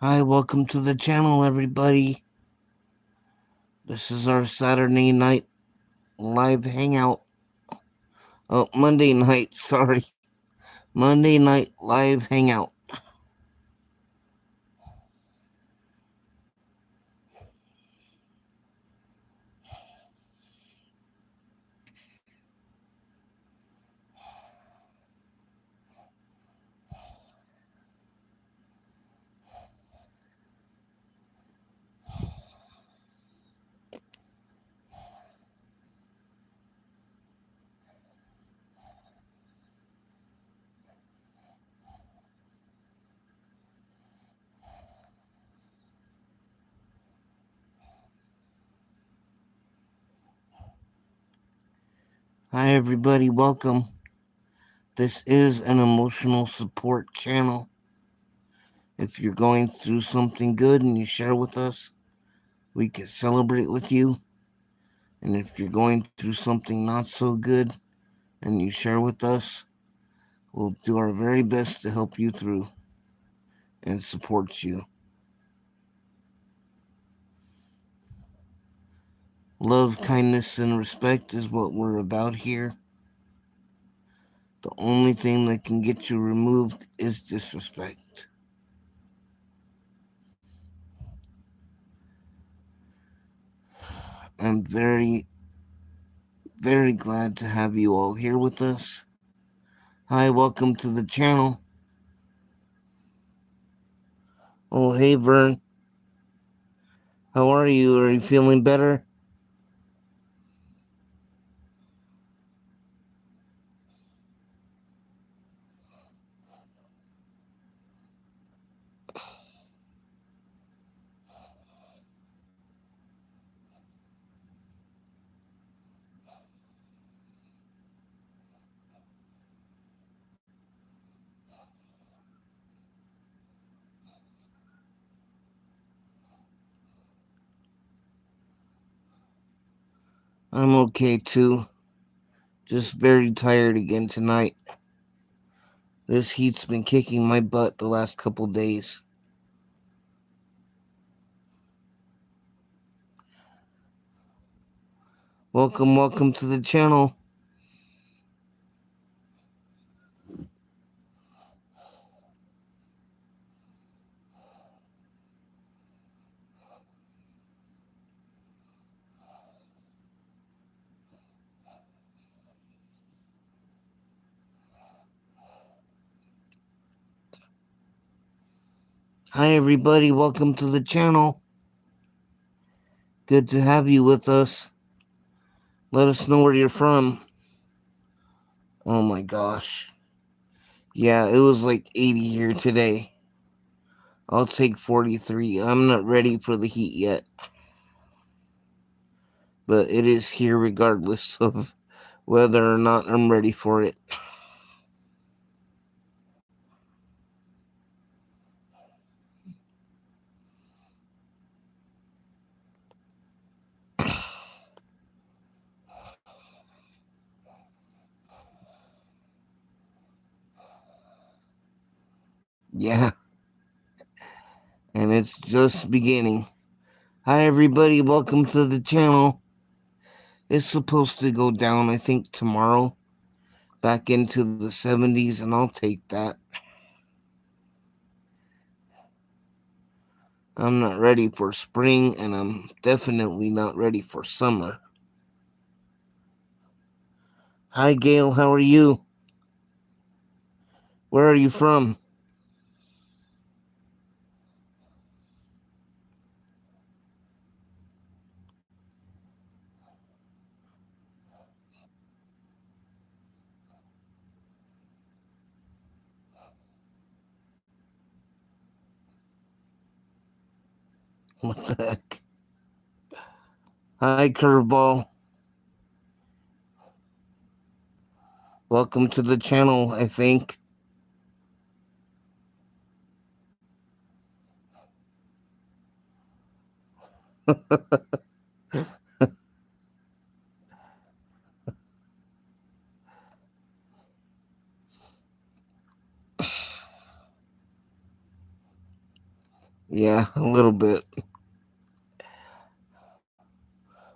Hi, welcome to the channel, everybody. This is our Saturday night live hangout. Oh, Monday night, sorry. Monday night live hangout. Hi, everybody, welcome. This is an emotional support channel. If you're going through something good and you share with us, we can celebrate with you. And if you're going through something not so good and you share with us, we'll do our very best to help you through and support you. Love, kindness, and respect is what we're about here. The only thing that can get you removed is disrespect. I'm very, very glad to have you all here with us. Hi, welcome to the channel. Oh, hey, Vern. How are you? Are you feeling better? I'm okay too. Just very tired again tonight. This heat's been kicking my butt the last couple days. Welcome, welcome to the channel. Hi, everybody. Welcome to the channel. Good to have you with us. Let us know where you're from. Oh my gosh. Yeah, it was like 80 here today. I'll take 43. I'm not ready for the heat yet, but it is here regardless of whether or not I'm ready for it. Yeah, and it's just beginning. Hi, everybody. Welcome to the channel. It's supposed to go down, I think, tomorrow, back into the 70s, and I'll take that. I'm not ready for spring, and I'm definitely not ready for summer. Hi, Gail. How are you? Where are you from? What the heck? Hi, Curveball. Welcome to the channel, I think. Yeah, a little bit.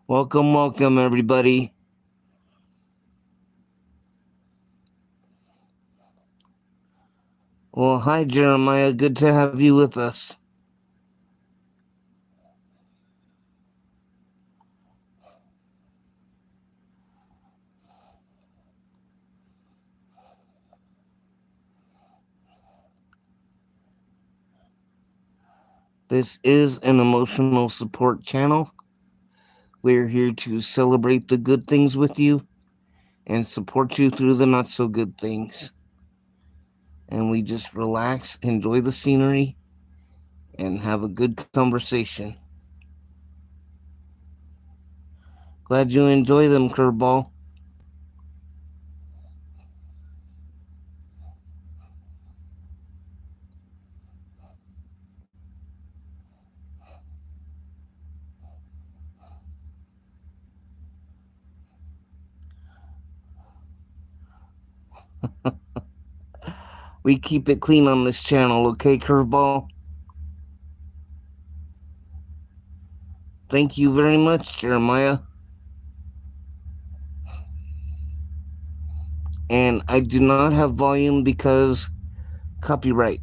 Welcome, everybody. Well, hi, Jeremiah. Good to have you with us. This is an emotional support channel. We're here to celebrate the good things with you and support you through the not so good things. And we just relax, enjoy the scenery, and have a good conversation. Glad you enjoy them, Curveball. We keep it clean on this channel, okay, Curveball? Thank you very much, Jeremiah. And I do not have volume because copyright.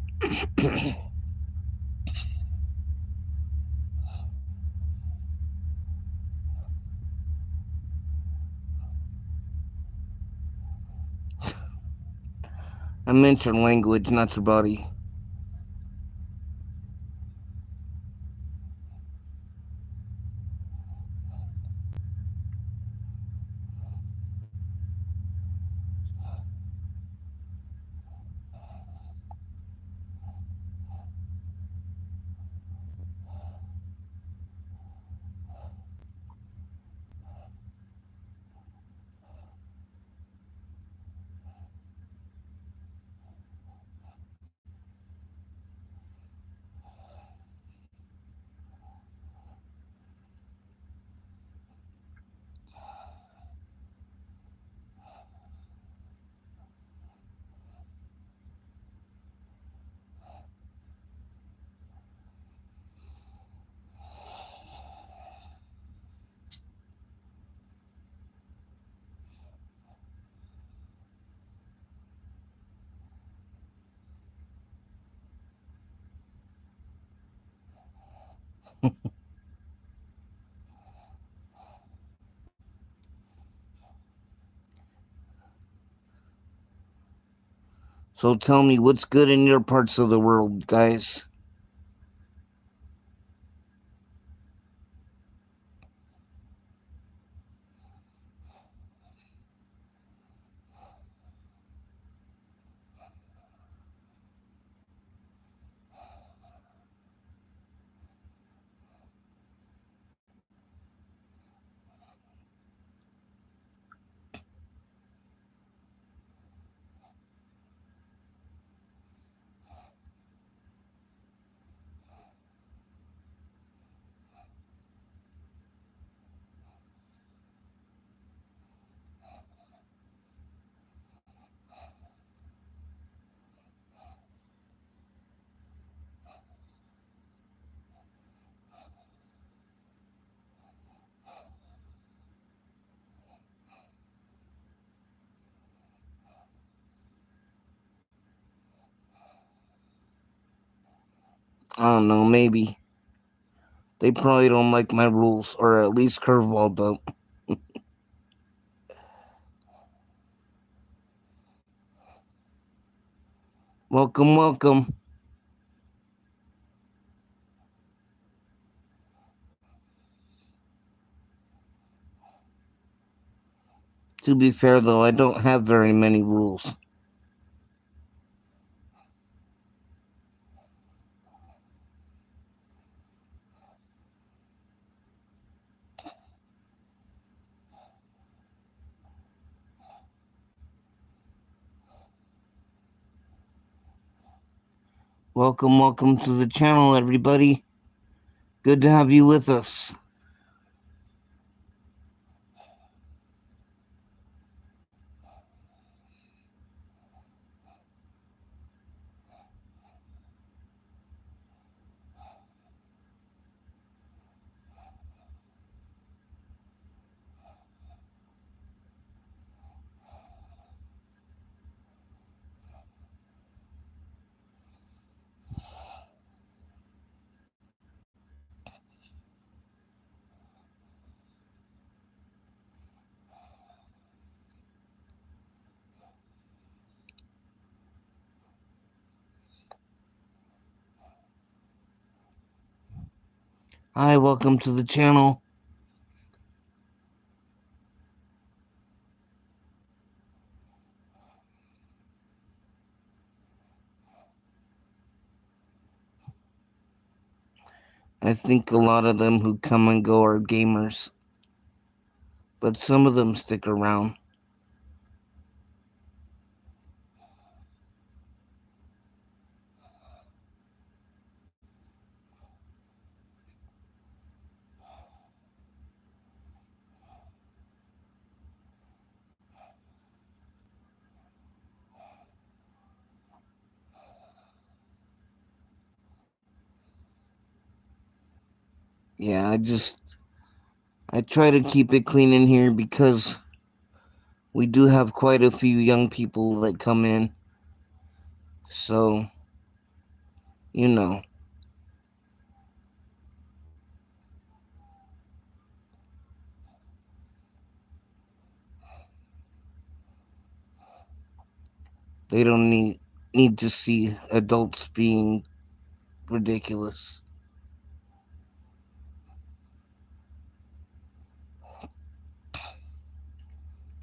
I meant your language, not your body. So tell me, what's good in your parts of the world, guys? I don't know, maybe. They probably don't like my rules, or at least Curveball don't. Welcome. To be fair, though, I don't have very many rules. Welcome to the channel, everybody. Good to have you with us. Hi, welcome to the channel. I think a lot of them who come and go are gamers, but some of them stick around. Yeah, I try to keep it clean in here because we do have quite a few young people that come in. So, you know, they don't need to see adults being ridiculous.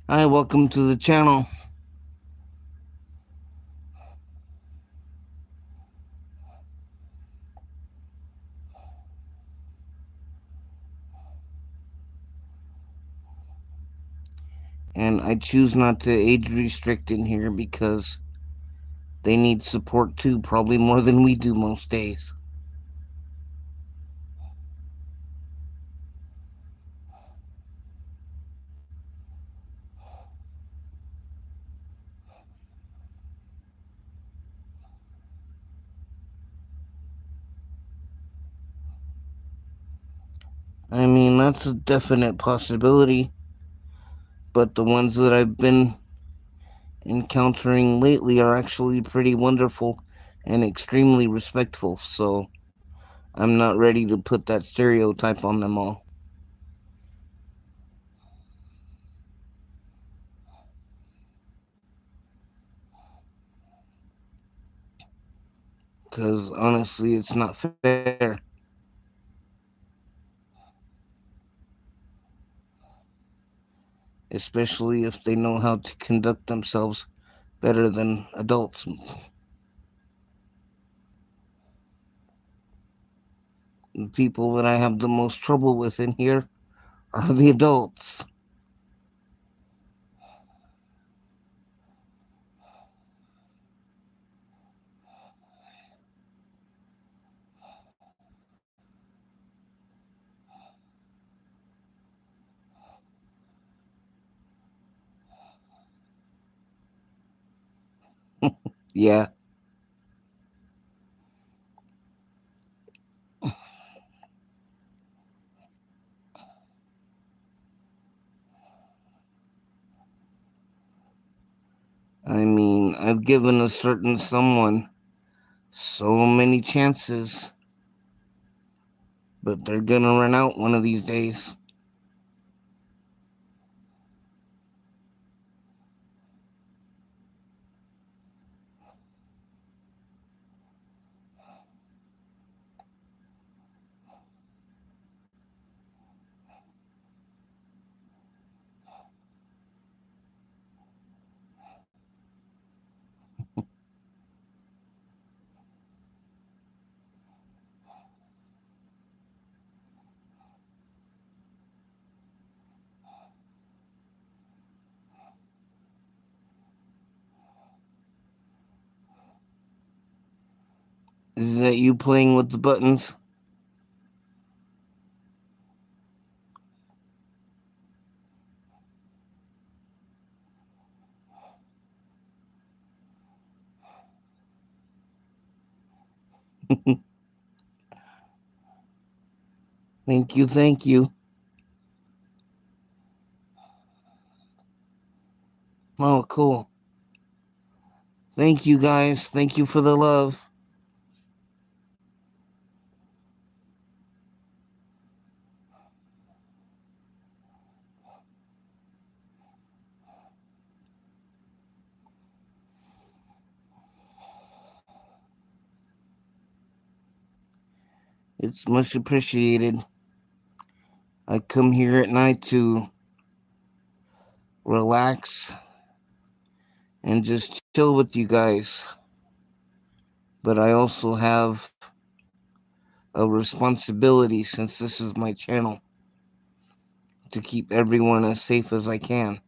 Hi, welcome to the channel. And I choose not to age restrict in here because they need support too, probably more than we do most days. I mean, that's a definite possibility, but the ones that I've been encountering lately are actually pretty wonderful and extremely respectful, so I'm not ready to put that stereotype on them all. Because honestly, it's not fair, especially if they know how to conduct themselves better than adults. The people that I have the most trouble with in here are the adults. Yeah, I mean, I've given a certain someone so many chances, but they're gonna run out one of these days. Is that you playing with the buttons? Thank you, thank you. Oh, cool. Thank you guys. Thank you for the love. It's much appreciated. I come here at night to relax and just chill with you guys. But I also have a responsibility since this is my channel to keep everyone as safe as I can.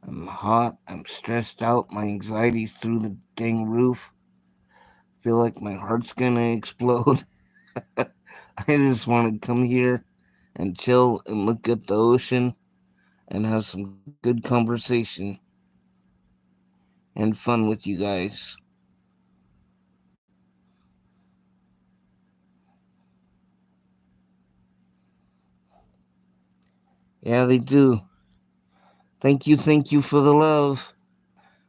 I'm hot, I'm stressed out, my anxiety's through the dang roof. Feel like my heart's gonna explode. I just want to come here and chill and look at the ocean and have some good conversation and fun with you guys. Yeah, they do. Thank you for the love.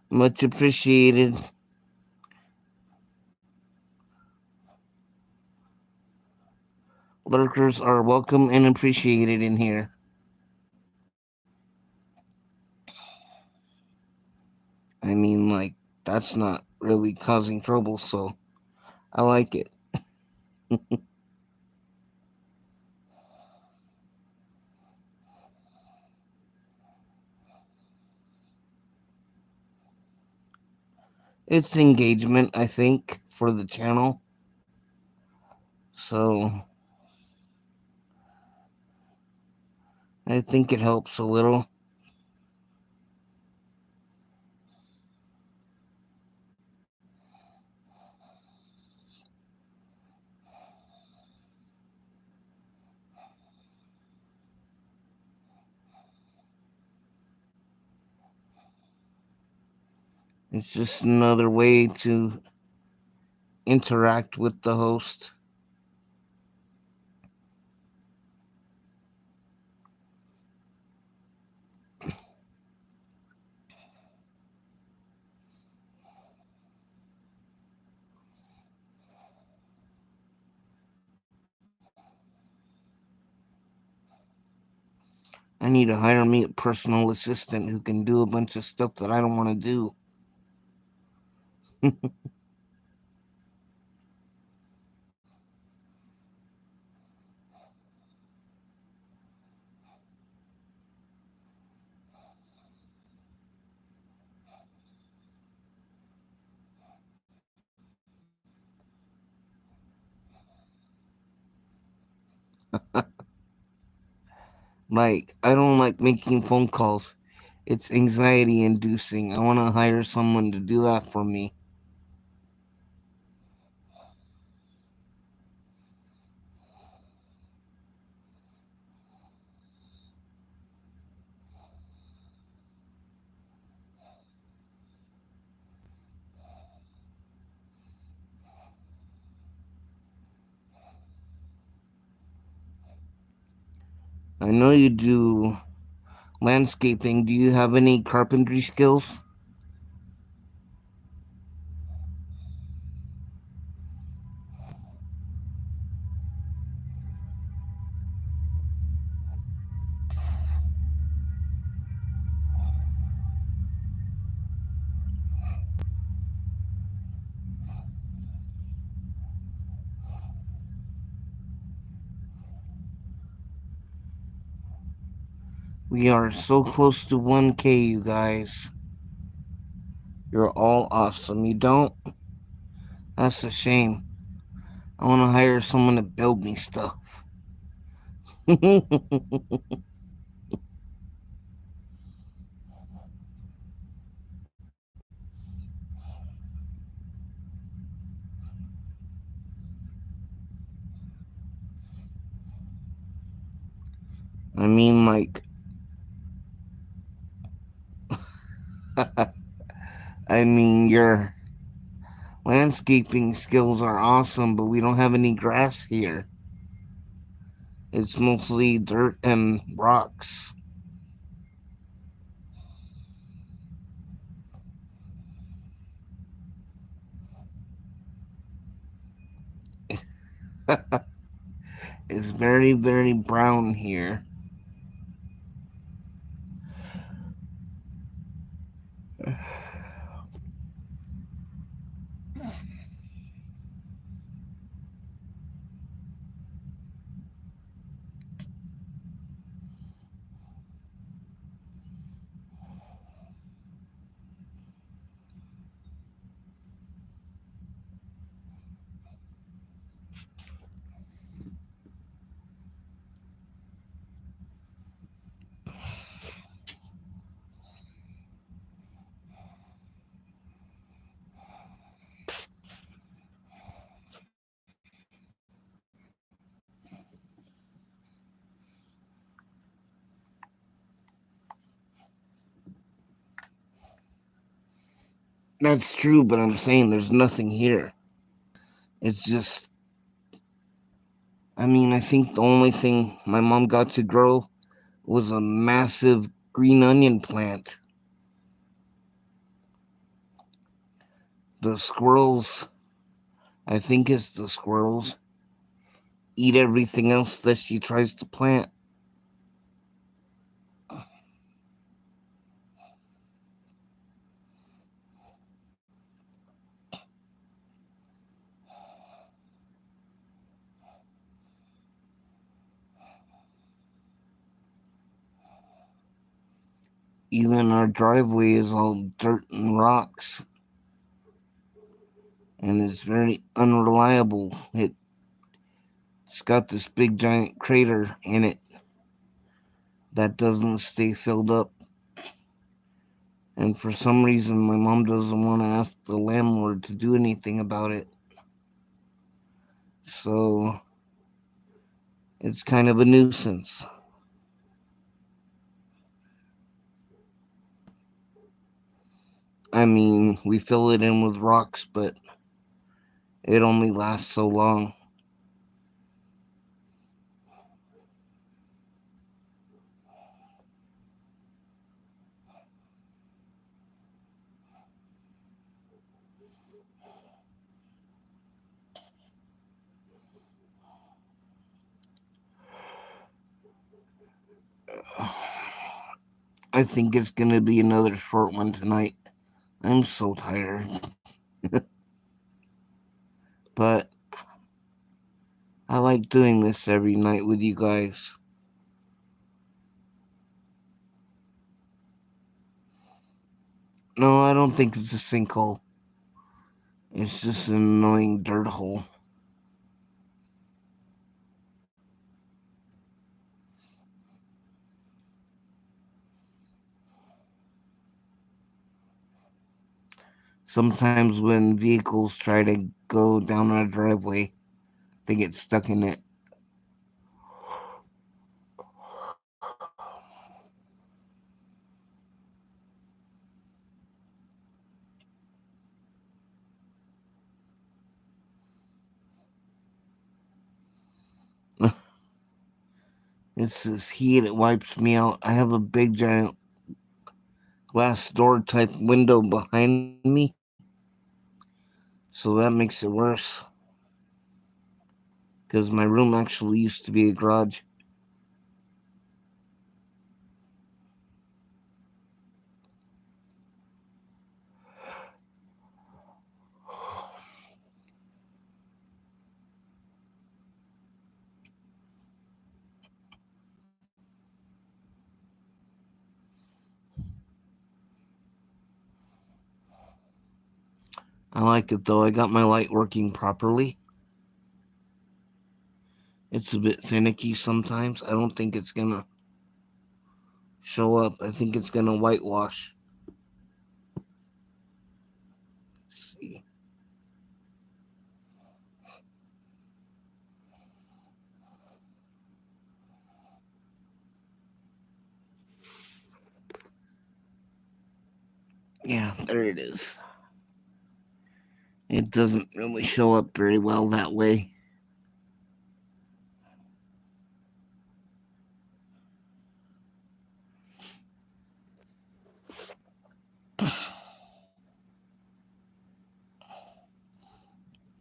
Much appreciated. Lurkers are welcome and appreciated in here. I mean, like, that's not really causing trouble, so I like it. It's engagement, I think, for the channel. So I think it helps a little. It's just another way to interact with the host. I need to hire me a personal assistant who can do a bunch of stuff that I don't want to do. Like, I don't like making phone calls. It's anxiety inducing. I want to hire someone to do that for me. I know you do landscaping. Do you have any carpentry skills? We are so close to 1K, you guys. You're all awesome. You don't? That's a shame. I want to hire someone to build me stuff. I mean, like, I mean, your landscaping skills are awesome, but we don't have any grass here. It's mostly dirt and rocks. It's very, very brown here. That's true, but I'm saying there's nothing here. It's just, I mean, I think the only thing my mom got to grow was a massive green onion plant. The squirrels, I think it's the squirrels, eat everything else that she tries to plant. Even our driveway is all dirt and rocks, and it's very unreliable. It's got this big giant crater in it that doesn't stay filled up. And for some reason, my mom doesn't want to ask the landlord to do anything about it. So it's kind of a nuisance. I mean, we fill it in with rocks, but it only lasts so long. I think it's going to be another short one tonight. I'm so tired. But I like doing this every night with you guys. No, I don't think it's a sinkhole. It's just an annoying dirt hole. Sometimes when vehicles try to go down our driveway, they get stuck in it. It's this heat, it wipes me out. I have a big giant glass door type window behind me, so that makes it worse. Because my room actually used to be a garage. I like it though. I got my light working properly. It's a bit finicky sometimes. I don't think it's gonna show up. I think it's gonna whitewash. Let's see. Yeah, there it is. It doesn't really show up very well that way.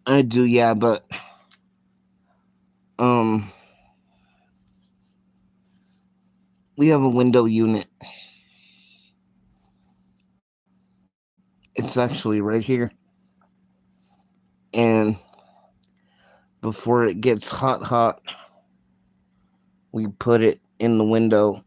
I do, yeah, but um, we have a window unit. It's actually right here, and before it gets hot, we put it in the window.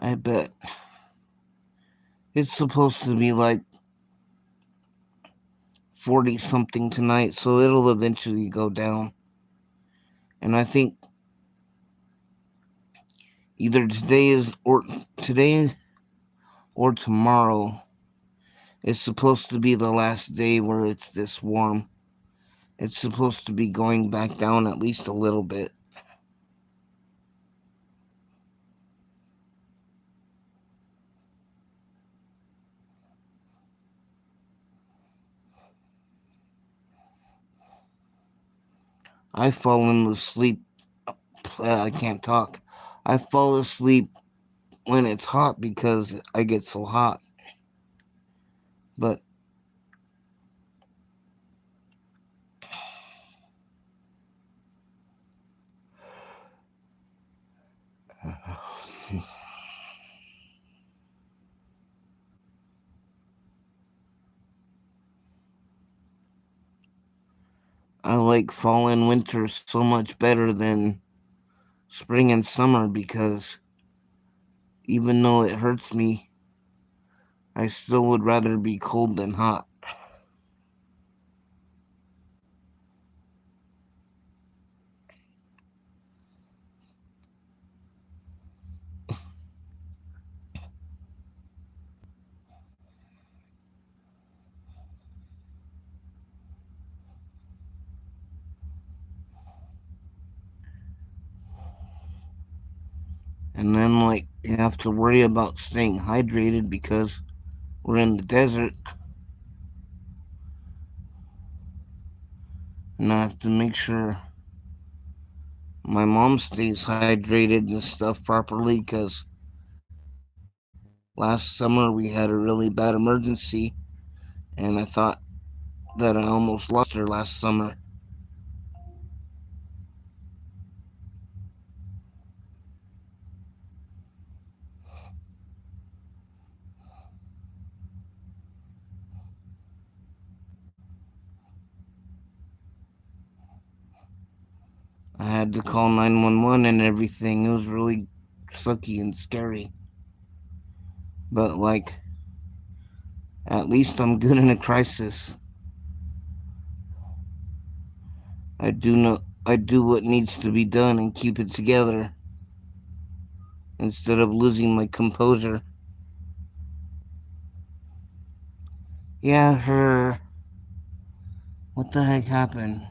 I bet it's supposed to be like 40 something tonight, so it'll eventually go down. And I think either today or tomorrow is supposed to be the last day where it's this warm. It's supposed to be going back down at least a little bit. I fall asleep. I can't talk. I fall asleep when it's hot because I get so hot. But I like fall and winter so much better than spring and summer because even though it hurts me, I still would rather be cold than hot. And then, like, you have to worry about staying hydrated because we're in the desert. And I have to make sure my mom stays hydrated and stuff properly because last summer we had a really bad emergency. And I thought that I almost lost her last summer. I had to call 911 and everything. It was really sucky and scary. But, like, at least I'm good in a crisis. I do what needs to be done and keep it together instead of losing my composure. Yeah, her. What the heck happened?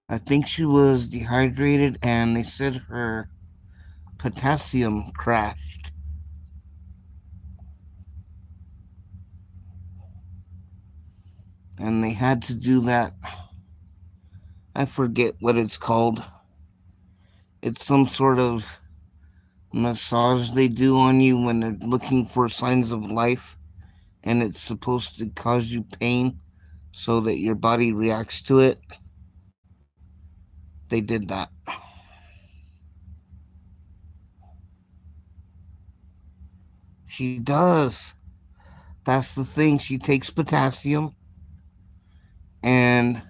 I think she was dehydrated and they said her potassium crashed. And they had to do that. I forget what it's called. It's some sort of massage they do on you when they're looking for signs of life, and it's supposed to cause you pain so that your body reacts to it. They did that. She does. That's the thing. She takes potassium, and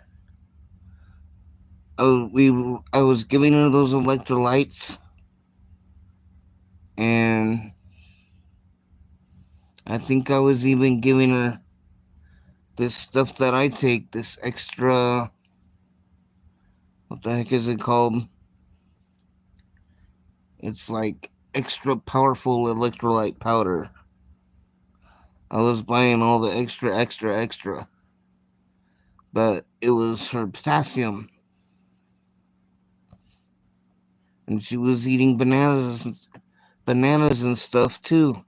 I was giving her those electrolytes, and I think I was even giving her this stuff that I take, this extra, what the heck is it called? It's like extra powerful electrolyte powder. I was buying all the extra, but it was her potassium, and she was eating bananas and stuff too.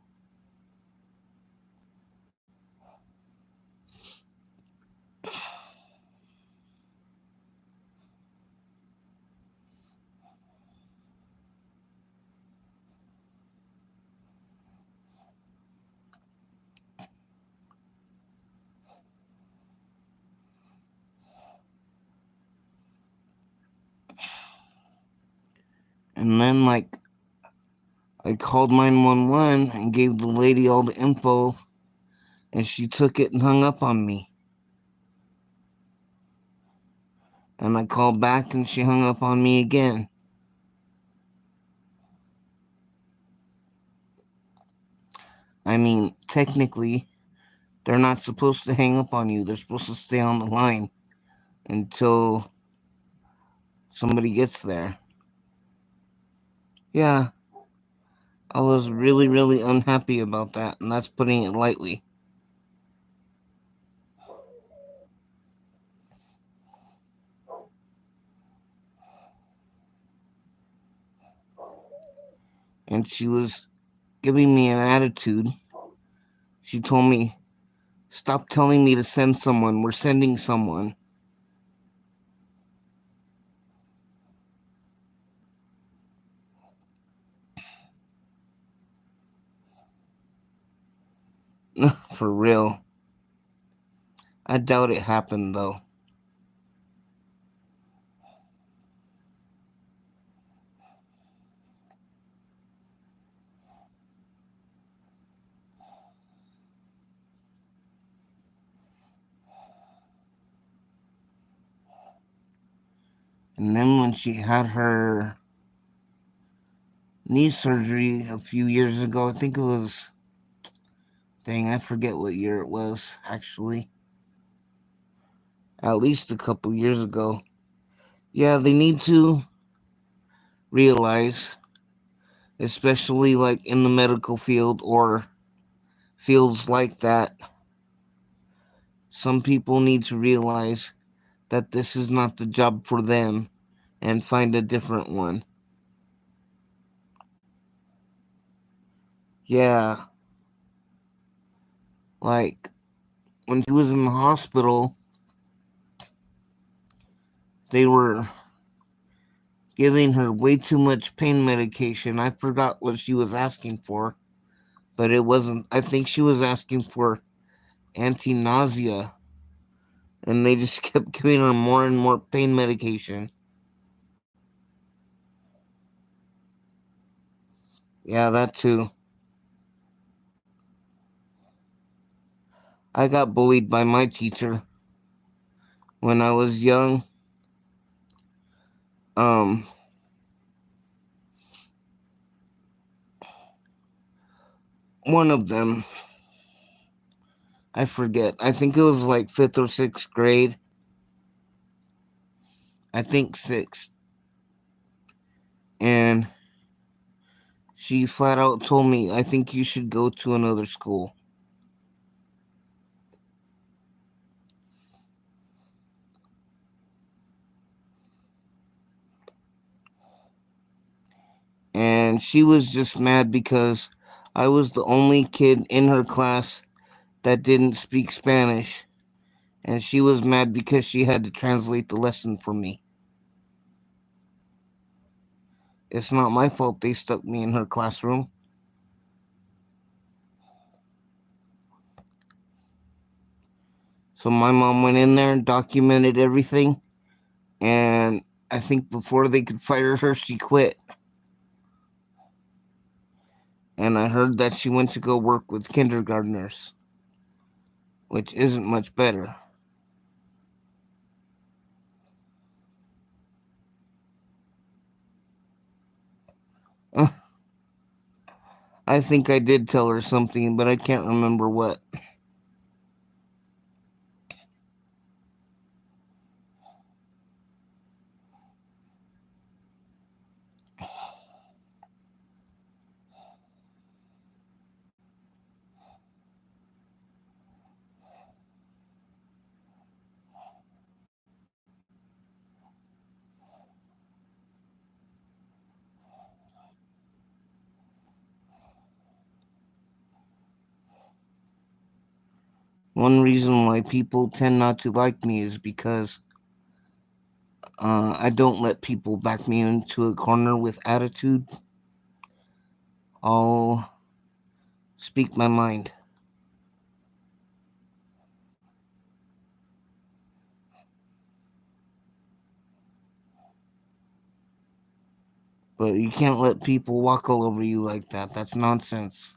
And then, like, I called 911 and gave the lady all the info, and she took it and hung up on me. And I called back and she hung up on me again. I mean, technically, they're not supposed to hang up on you. They're supposed to stay on the line until somebody gets there. Yeah, I was really unhappy about that, and that's putting it lightly. And she was giving me an attitude. She told me, "Stop telling me to send someone. We're sending someone." For real. I doubt it happened, though. And then when she had her knee surgery a few years ago, I think it was, dang, I forget what year it was, actually. At least a couple years ago. Yeah, they need to realize, especially like in the medical field or fields like that, some people need to realize that this is not the job for them and find a different one. Yeah, like when she was in the hospital, they were giving her way too much pain medication. I forgot what she was asking for, but it wasn't, I think she was asking for anti nausea, and they just kept giving her more and more pain medication. Yeah, that too. I got bullied by my teacher when I was young. Um, One of them, I forget. I think it was like fifth or sixth grade. I think sixth. And she flat out told me, "I think you should go to another school." And she was just mad because I was the only kid in her class that didn't speak Spanish. And she was mad because she had to translate the lesson for me. It's not my fault they stuck me in her classroom. So my mom went in there and documented everything. And I think before they could fire her, she quit. And I heard that she went to go work with kindergartners, which isn't much better. I think I did tell her something, but I can't remember what. One reason why people tend not to like me is because I don't let people back me into a corner with attitude. I'll speak my mind. But you can't let people walk all over you like that. That's nonsense.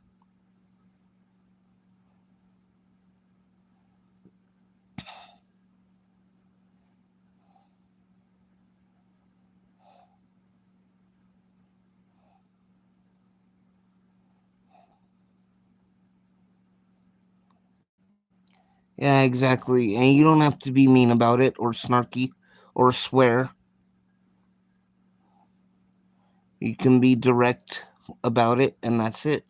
Yeah, exactly. And you don't have to be mean about it or snarky or swear. You can be direct about it, and that's it.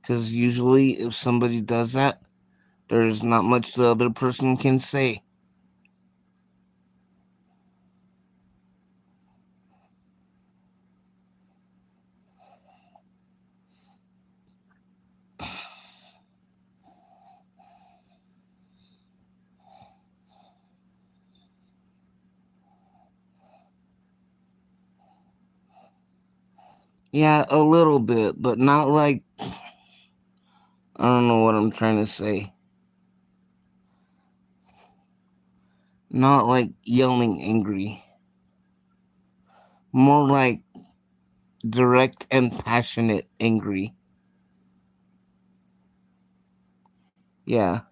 Because usually, if somebody does that, there's not much the other person can say. Yeah, a little bit, but not like, I don't know what I'm trying to say. Not like yelling angry. More like direct and passionate angry. Yeah.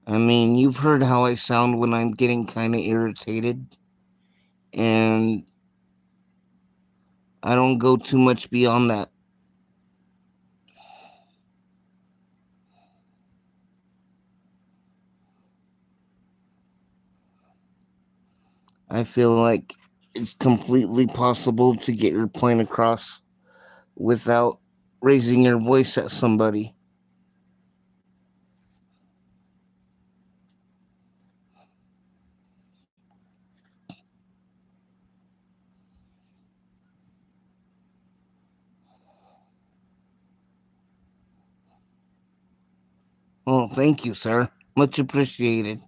I mean, you've heard how I sound when I'm getting kind of irritated, and I don't go too much beyond that. I feel like it's completely possible to get your point across without raising your voice at somebody. Oh, thank you, sir. Much appreciated.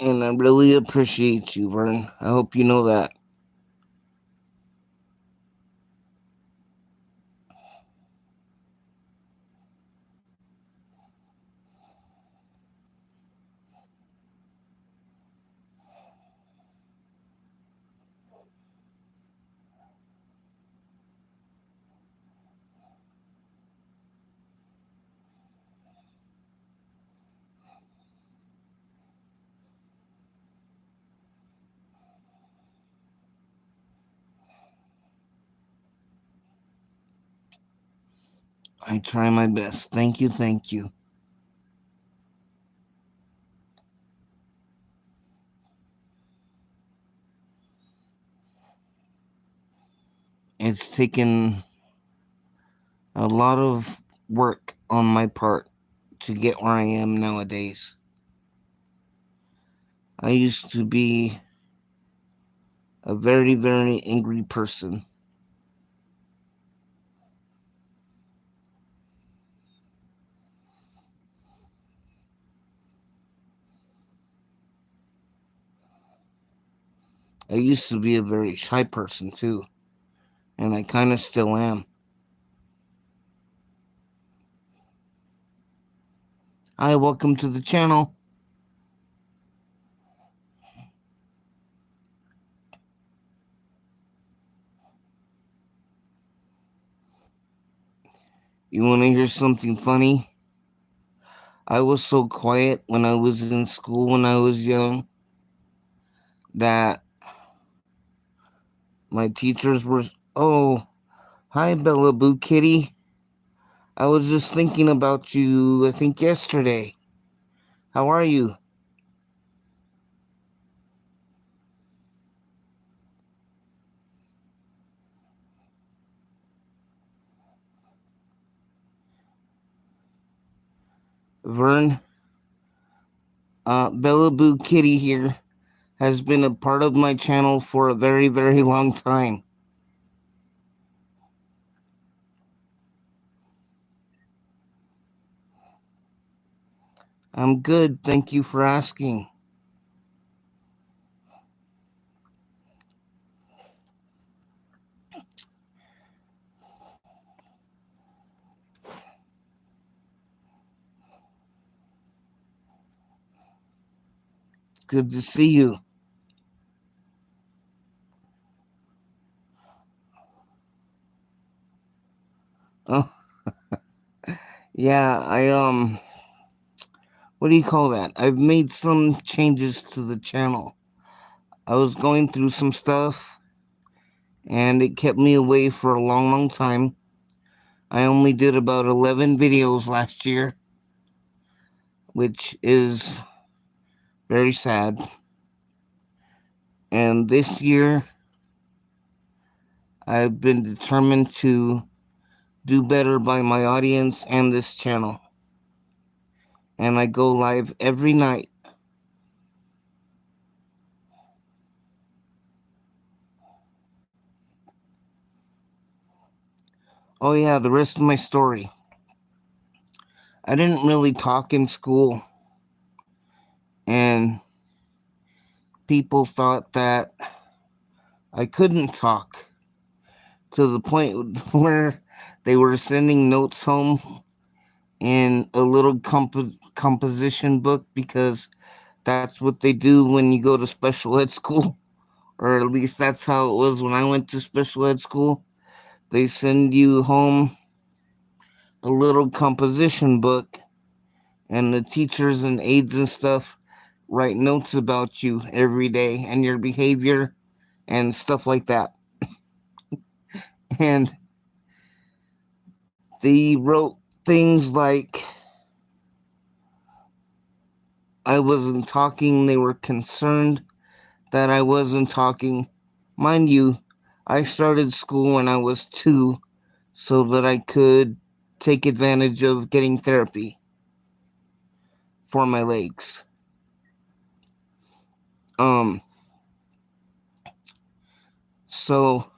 And I really appreciate you, Vern. I hope you know that. I try my best. Thank you, thank you. It's taken a lot of work on my part to get where I am nowadays. I used to be a very, very angry person. I used to be a very shy person too, and I kind of still am. Hi, welcome to the channel. You want to hear something funny? I was so quiet when I was in school when I was young that my teachers were, oh, hi, Bella Boo Kitty. I was just thinking about you, I think yesterday. How are you? Vern, Bella Boo Kitty here has been a part of my channel for a very, very long time. I'm good, thank you for asking. It's good to see you. Oh, yeah, what do you call that? I've made some changes to the channel. I was going through some stuff and it kept me away for a long, long time. I only did about 11 videos last year, which is very sad. And this year, I've been determined to do better by my audience and this channel. And I go live every night. Oh, yeah, the rest of my story. I didn't really talk in school, and people thought that I couldn't talk to the point where they were sending notes home in a little composition book because that's what they do when you go to special ed school, or at least that's how it was when I went to special ed school. They send you home a little composition book, and the teachers and aides and stuff write notes about you every day and your behavior and stuff like that. And they wrote things like I wasn't talking, they were concerned that I wasn't talking. Mind you, I started school when I was 2 so that I could take advantage of getting therapy for my legs. Um, so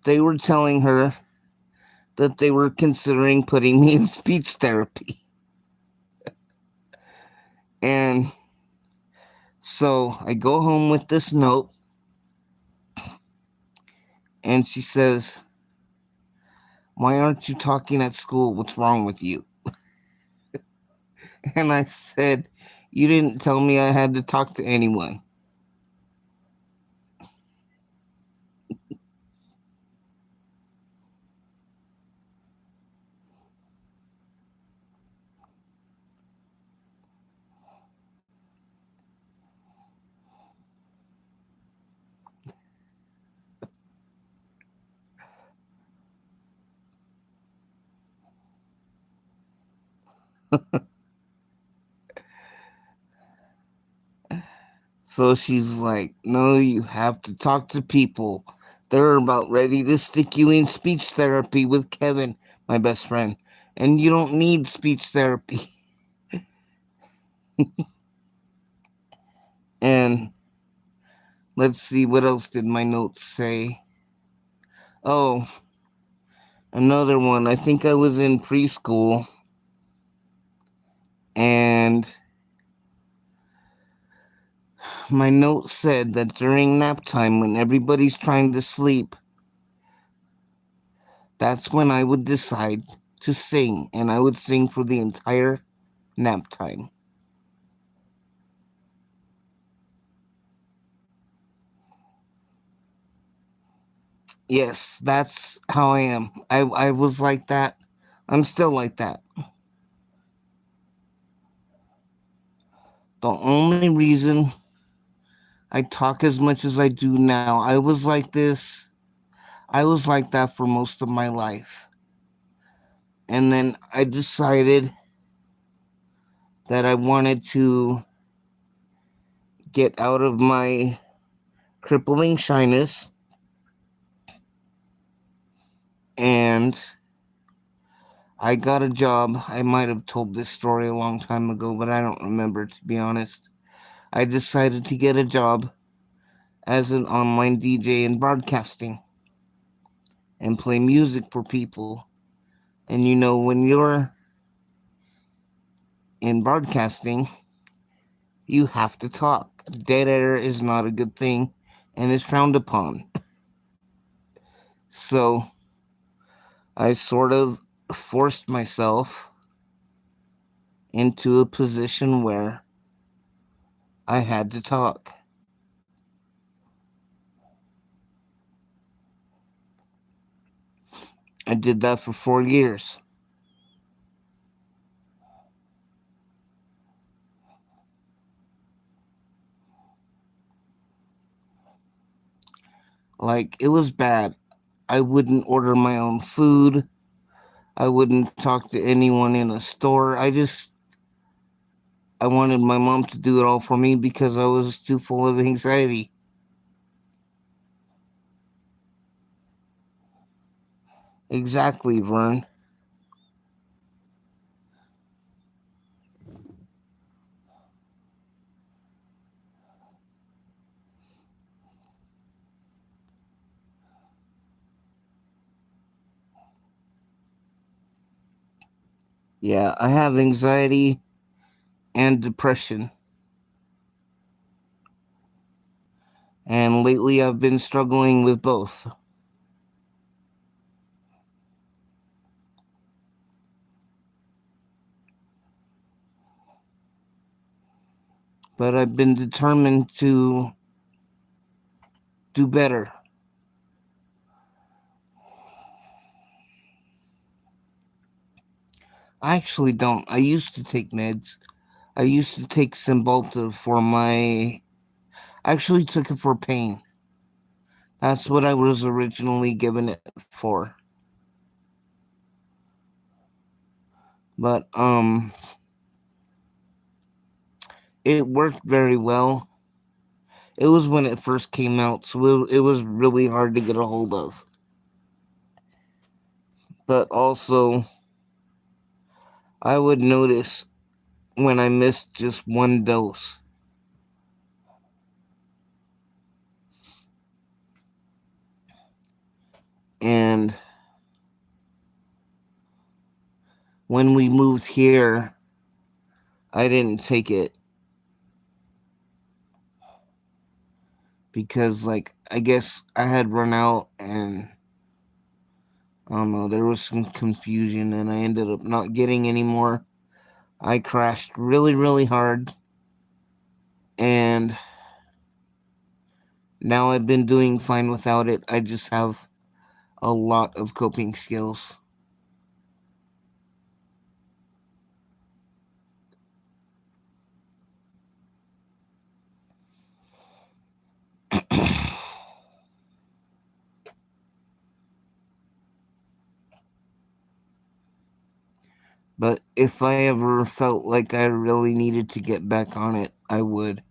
they were telling her that they were considering putting me in speech therapy. And so I go home with this note, and she says, "Why aren't you talking at school? What's wrong with you?" And I said, "You didn't tell me I had to talk to anyone." So she's like, "No, you have to talk to people. They're about ready to stick you in speech therapy with Kevin, my best friend. And you don't need speech therapy. And let's see, what else did my notes say? Oh, another one. I think I was in preschool, and my note said that during nap time, when everybody's trying to sleep, that's when I would decide to sing, and I would sing for the entire nap time. Yes, that's how I am. I was like that. I'm still like that. The only reason I talk as much as I do now, I was like that for most of my life. And then I decided that I wanted to get out of my crippling shyness, and I got a job. I might have told this story a long time ago, but I don't remember, to be honest. I decided to get a job as an online DJ in broadcasting and play music for people. And when you're in broadcasting, you have to talk. Dead air is not a good thing and is frowned upon. So I sort of forced myself into a position where I had to talk. I did that for 4 years. Like, it was bad. I wouldn't order my own food. I wouldn't talk to anyone in a store. I wanted my mom to do it all for me because I was too full of anxiety. Exactly, Vern. Yeah, I have anxiety and depression. And lately I've been struggling with both. But I've been determined to do better. I actually don't. I used to take meds. I used to take Cymbalta for my. I actually took it for pain. That's what I was originally given it for. But it worked very well. It was when it first came out, so it was really hard to get a hold of. But also, I would notice when I missed just one dose. And when we moved here, I didn't take it because, like, I guess I had run out, and I don't know, there was some confusion, and I ended up not getting any more. I crashed really, really hard, and now I've been doing fine without it. I just have a lot of coping skills. But if I ever felt like I really needed to get back on it, I would.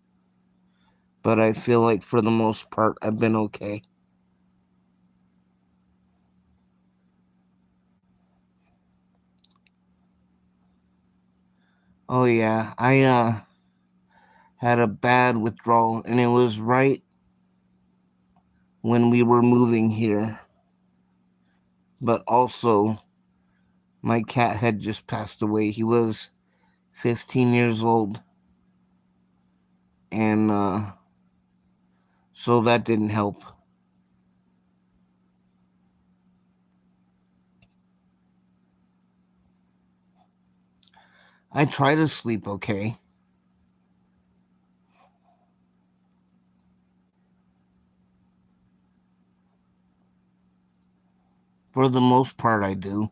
But I feel like for the most part, I've been okay. Oh yeah, I had a bad withdrawal, and it was right when we were moving here. But also, my cat had just passed away. He was 15 years old, and so that didn't help. I try to sleep okay. For the most part, I do.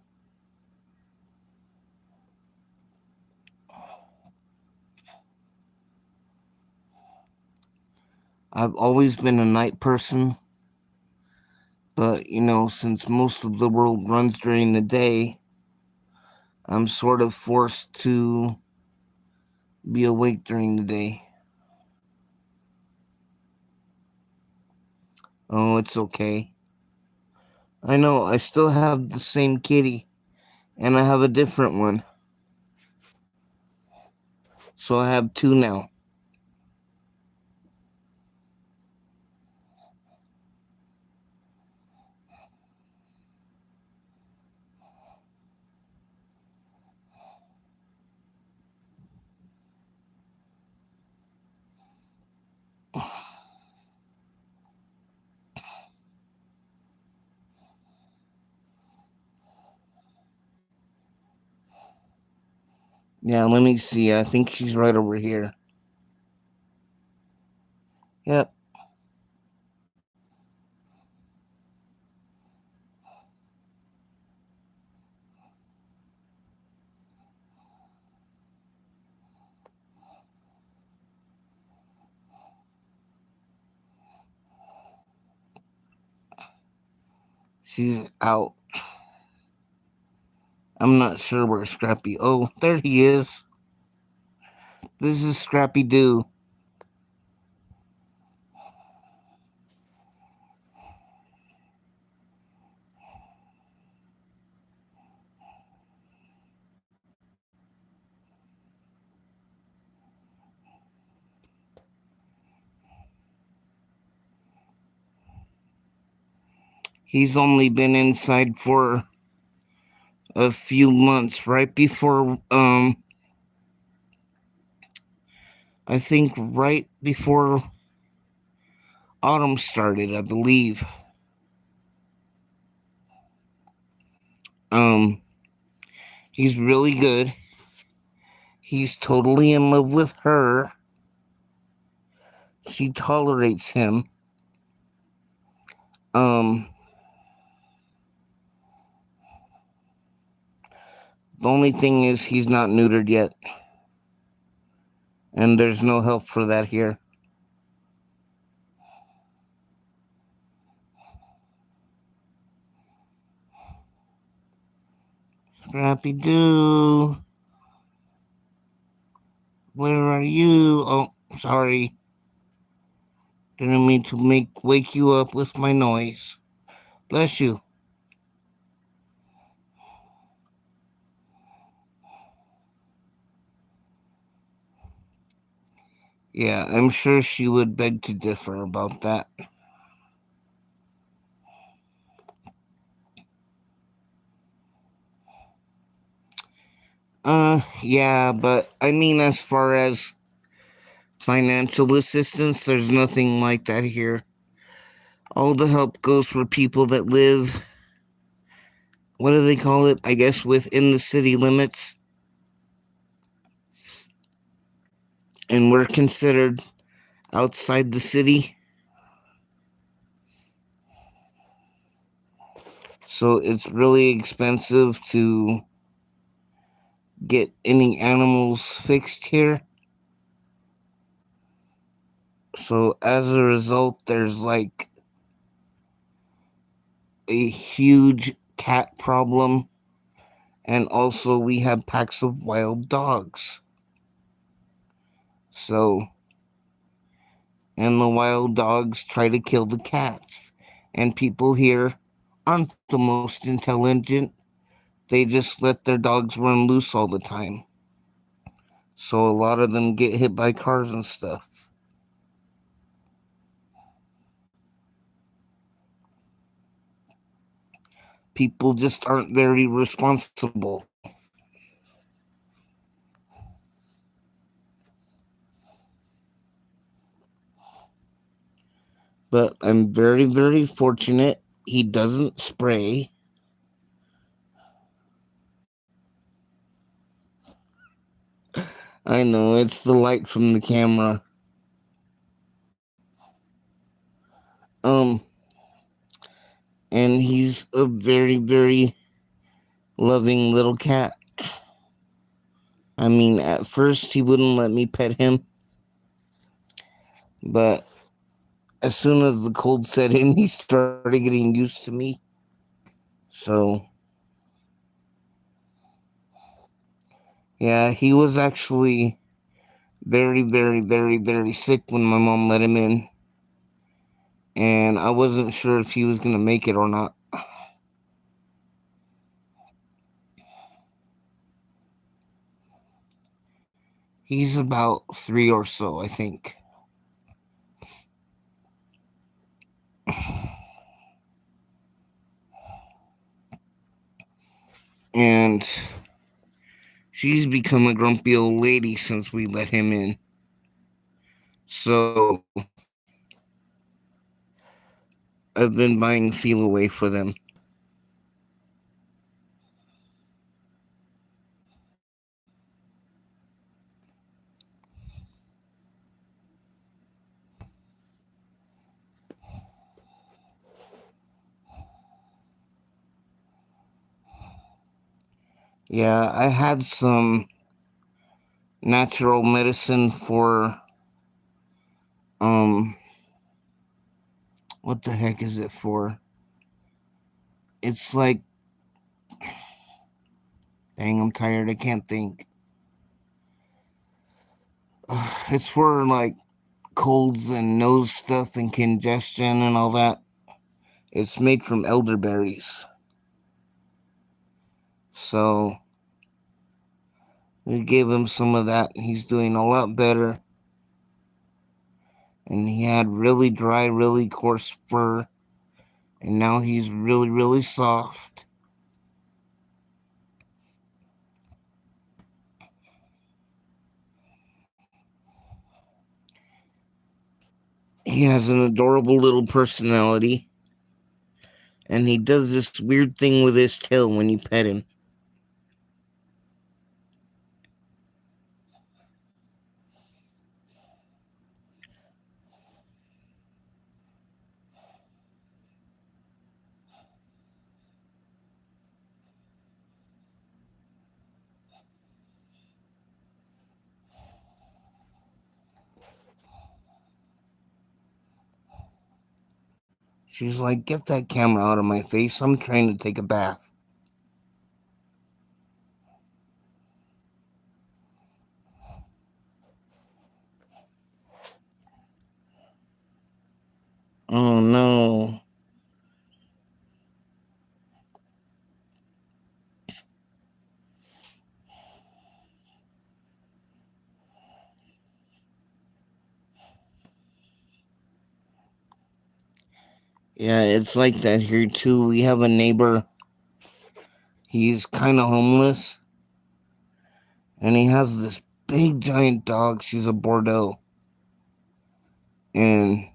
I've always been a night person, but since most of the world runs during the day, I'm sort of forced to be awake during the day. Oh, it's okay. I know, I still have the same kitty, and I have a different one. So I have two now. Yeah, let me see. I think she's right over here. Yep. She's out. I'm not sure where Scrappy. Oh, there he is. This is Scrappy Doo. He's only been inside for a few months, right before I think right before autumn started, I believe. Um he's really good. He's totally in love with her. She tolerates him. Um the only thing is he's not neutered yet, and there's no help for that here. Scrappy Doo, where are you? Oh, sorry. Didn't mean to make wake you up with my noise. Bless you. Yeah, I'm sure she would beg to differ about that. Yeah, but I mean, as far as financial assistance, there's nothing like that here. All the help goes for people that live, what do they call it? I guess within the city limits, and we're considered outside the city. So it's really expensive to get any animals fixed here. So as a result, there's like a huge cat problem, and also we have packs of wild dogs. So, and the wild dogs try to kill the cats, and people here aren't the most intelligent. They just let their dogs run loose all the time. So a lot of them get hit by cars and stuff. People just aren't very responsible. But I'm very, very fortunate he doesn't spray. I know it's the light from the camera. Um, and he's a very, very loving little cat. I mean, at first he wouldn't let me pet him, but as soon as the cold set in, he started getting used to me. So, yeah, he was actually very, very, very, very sick when my mom let him in. And I wasn't sure if he was going to make it or not. He's about 3 or so, I think. And she's become a grumpy old lady since we let him in. So I've been buying feel away for them. Yeah, I had some natural medicine for um what the heck is it for? It's like, dang, I'm tired, I can't think. It's for like colds and nose stuff and congestion and all that. It's made from elderberries. So we gave him some of that and he's doing a lot better. And he had really dry, really coarse fur. And now he's really, really soft. He has an adorable little personality. And he does this weird thing with his tail when you pet him. She's like, get that camera out of my face. I'm trying to take a bath. Oh no. Yeah, it's like that here too. We have a neighbor. He's kind of homeless. And he has this big giant dog. She's a Bordeaux. And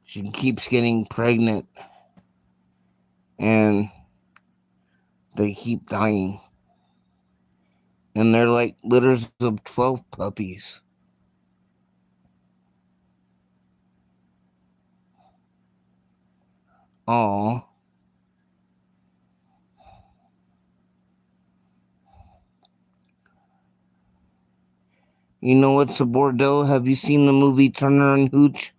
she keeps getting pregnant. And they keep dying. And they're like litters of 12 puppies. Aw. You know what's a Bordeaux? Have you seen the movie Turner and Hooch?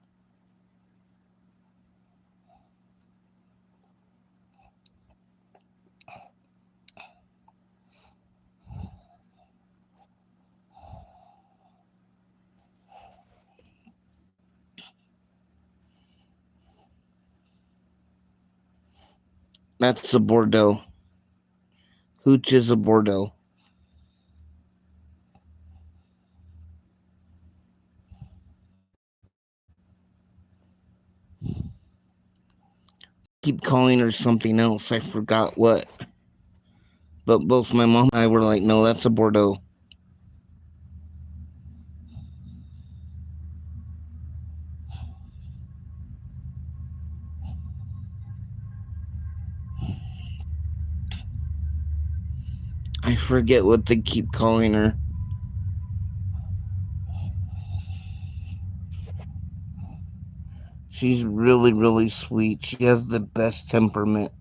That's a Bordeaux. Hooch is a Bordeaux. keep calling her something else. I forgot what. But both my mom and I were like, no, that's a Bordeaux. I forget what they keep calling her. She's really, really sweet. She has the best temperament.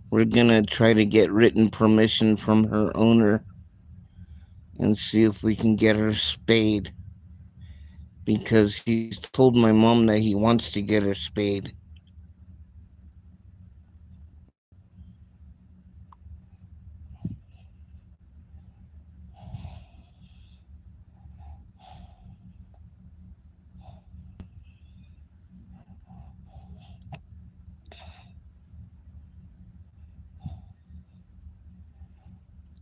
We're gonna try to get written permission from her owner and see if we can get her spayed. Because he's told my mom that he wants to get her spayed.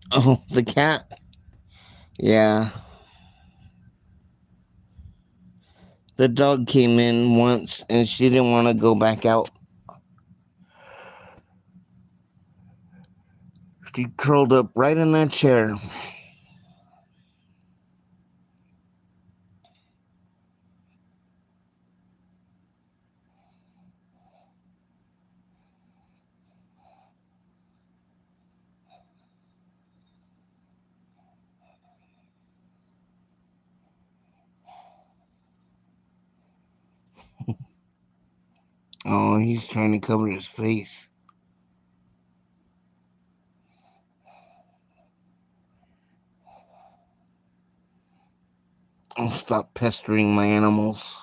Oh, the cat? Yeah. The dog came in once and she didn't want to go back out. She curled up right in that chair. Oh, he's trying to cover his face. I'll stop pestering my animals.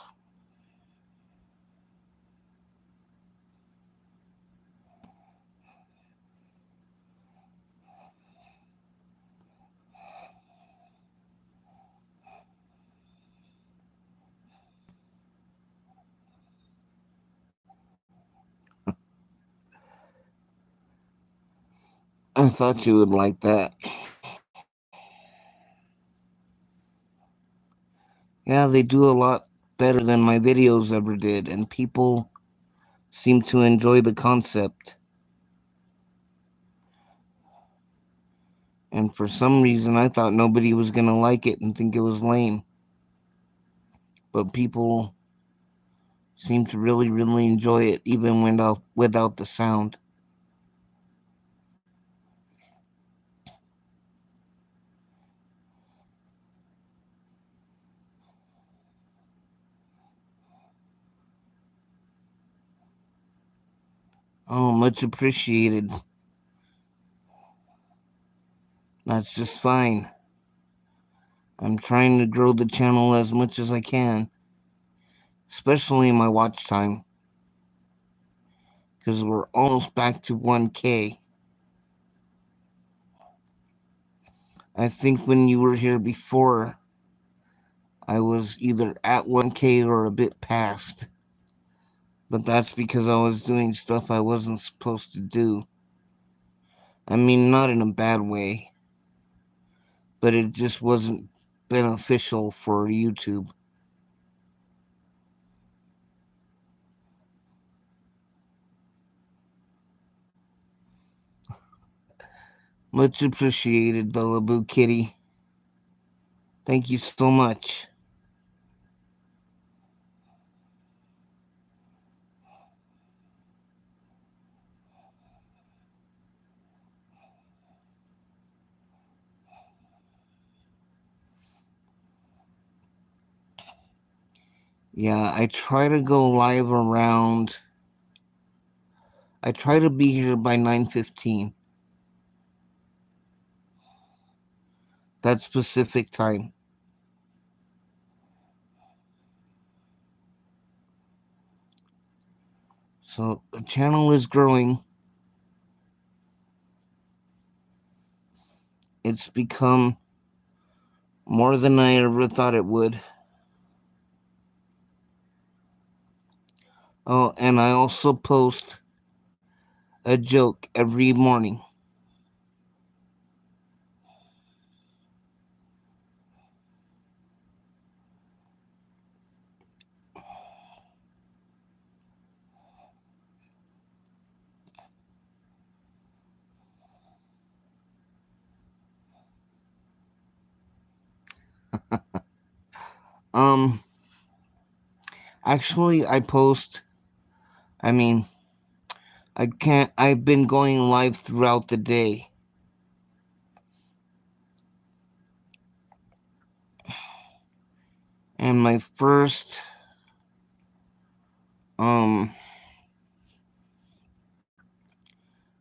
I thought you would like that. Yeah, they do a lot better than my videos ever did, and people seem to enjoy the concept. And for some reason, I thought nobody was going to like it and think it was lame. But people seem to really, really enjoy it, even without the sound. Oh, much appreciated. That's just fine. I'm trying to grow the channel as much as I can, especially my watch time, because we're almost back to 1K. I think when you were here before, I was either at 1K or a bit past. But that's because I was doing stuff I wasn't supposed to do. I mean, not in a bad way, but it just wasn't beneficial for YouTube. Much appreciated, Bella Boo Kitty. Thank you so much. Yeah, I try to go live around. I try to be here by 9:15. That's Pacific time. So the channel is growing. It's become more than I ever thought it would. Oh, and I also post a joke every morning. Um, Actually, I mean, I've been going live throughout the day. And my first, um,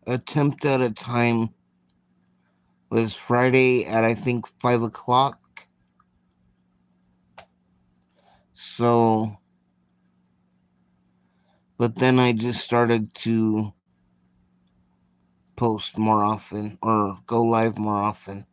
attempt at a time was Friday at I think 5 o'clock. So, but then I just started to post more often or go live more often.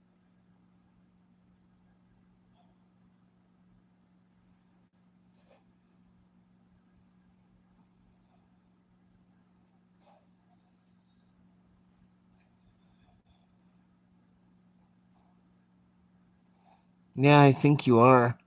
Yeah, I think you are.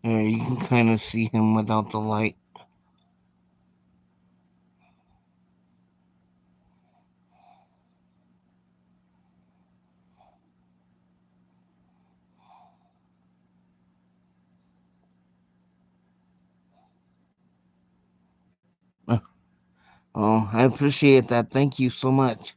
Yeah, you can kind of see him without the light. Oh, I appreciate that. Thank you so much.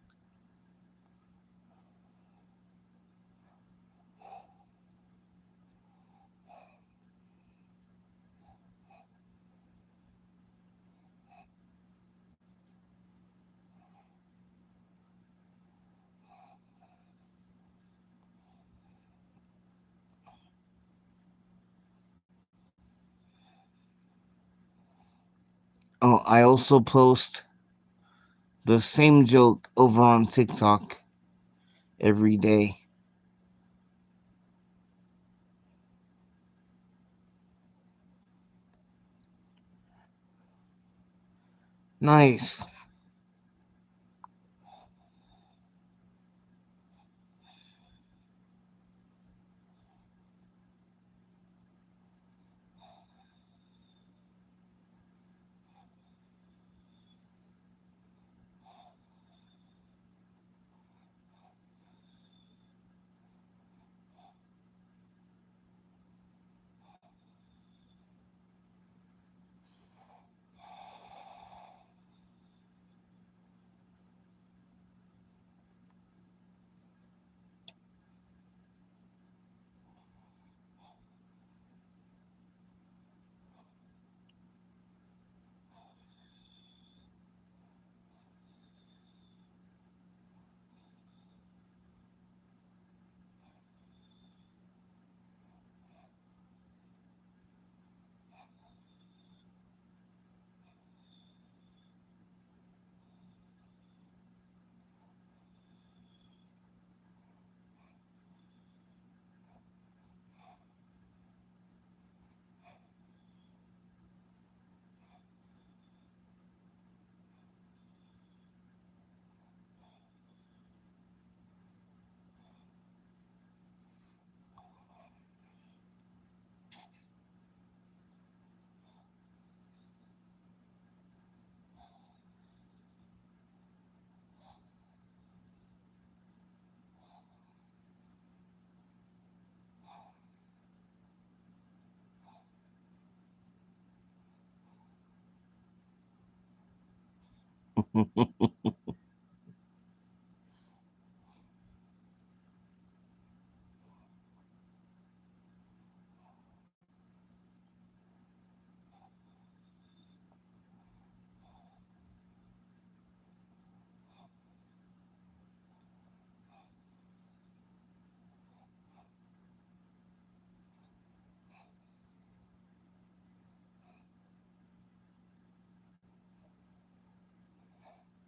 Oh, I also post the same joke over on TikTok every day. Nice.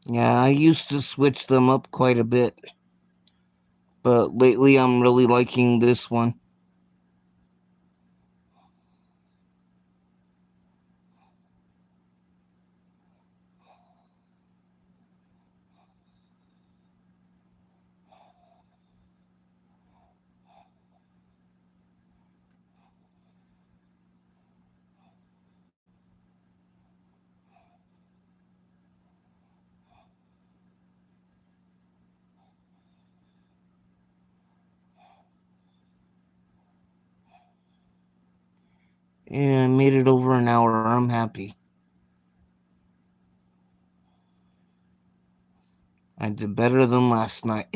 Yeah, I used to switch them up quite a bit, but lately I'm really liking this one. Yeah, I made it over an hour. I'm happy. I did better than last night.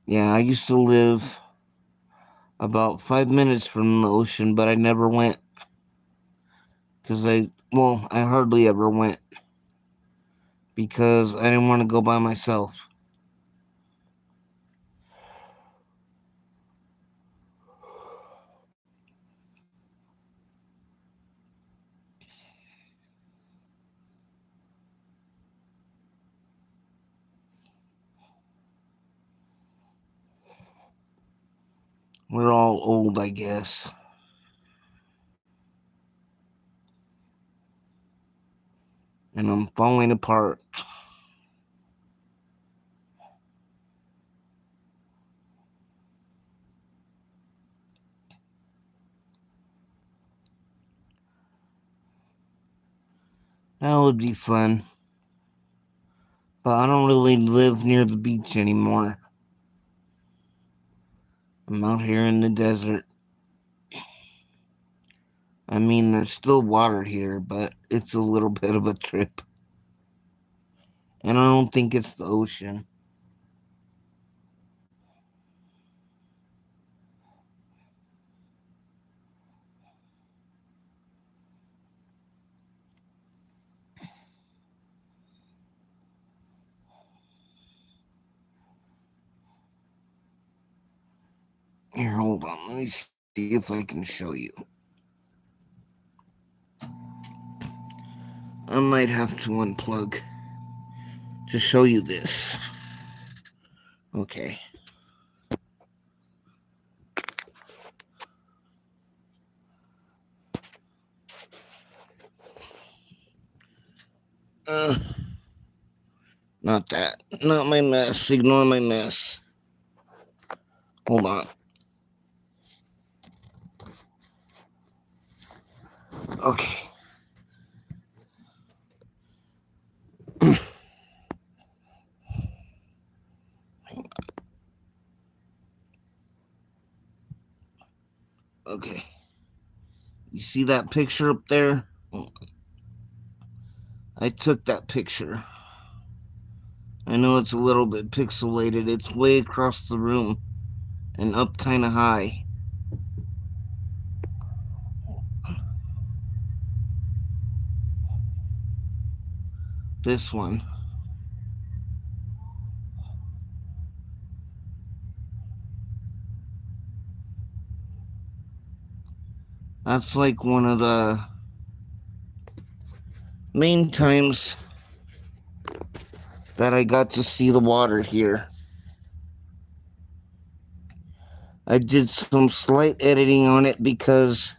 Yeah, I used to live about 5 minutes from the ocean, but I never went because I hardly ever went because I didn't want to go by myself. We're all old, I guess, and I'm falling apart. That would be fun, but I don't really live near the beach anymore. I'm out here in the desert. I mean, there's still water here, but it's a little bit of a trip. And I don't think it's the ocean. Here, hold on. Let me see if I can show you. I might have to unplug to show you this. Okay. Uh, Not that. Not my mess. Ignore my mess. Hold on. Okay. Okay. You see that picture up there? I took that picture. I know it's a little bit pixelated. It's way across the room and up kind of high. This one. That's like one of the main times that I got to see the water here. I did some slight editing on it because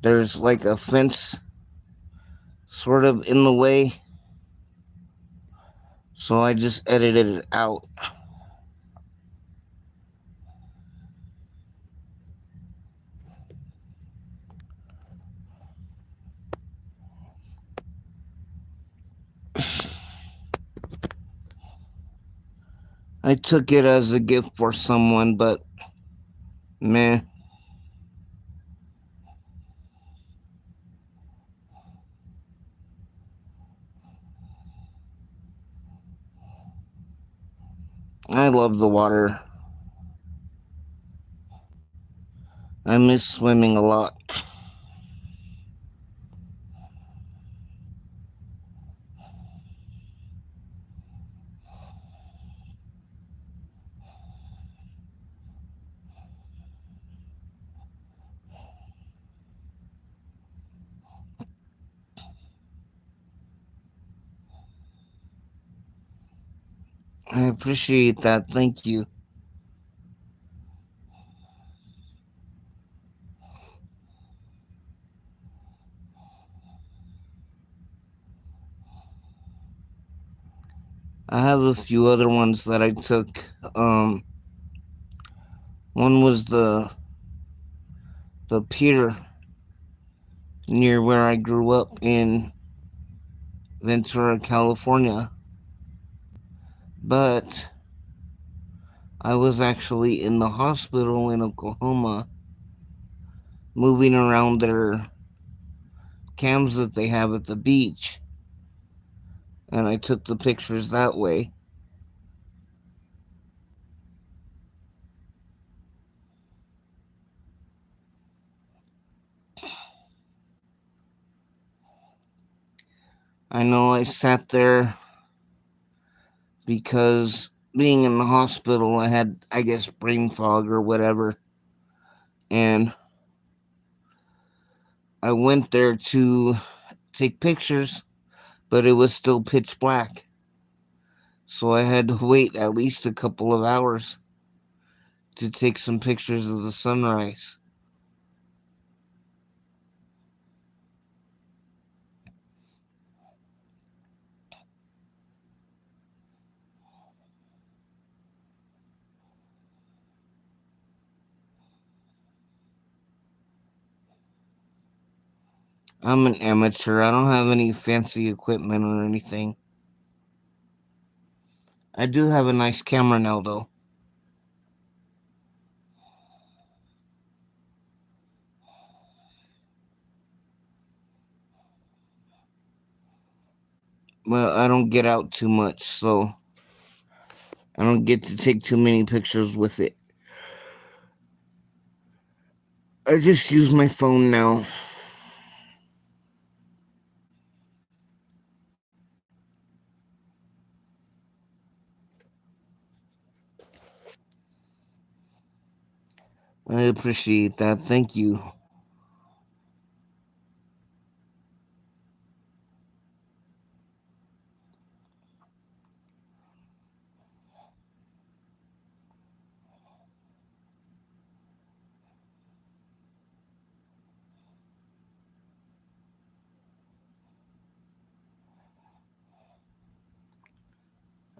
there's like a fence sort of in the way. So I just edited it out. I took it as a gift for someone, but meh. I love the water. I miss swimming a lot. I appreciate that. Thank you. I have a few other ones that I took. Um, One was the pier near where I grew up in Ventura, California. But I was actually in the hospital in Oklahoma, moving around their cams that they have at the beach, and I took the pictures that way. I know I sat there because being in the hospital, I had, I guess, brain fog or whatever, and I went there to take pictures, but it was still pitch black. So I had to wait at least a couple of hours to take some pictures of the sunrise. I'm an amateur. I don't have any fancy equipment or anything. I do have a nice camera now, though. Well, I don't get out too much, so I don't get to take too many pictures with it. I just use my phone now. I appreciate that. Thank you.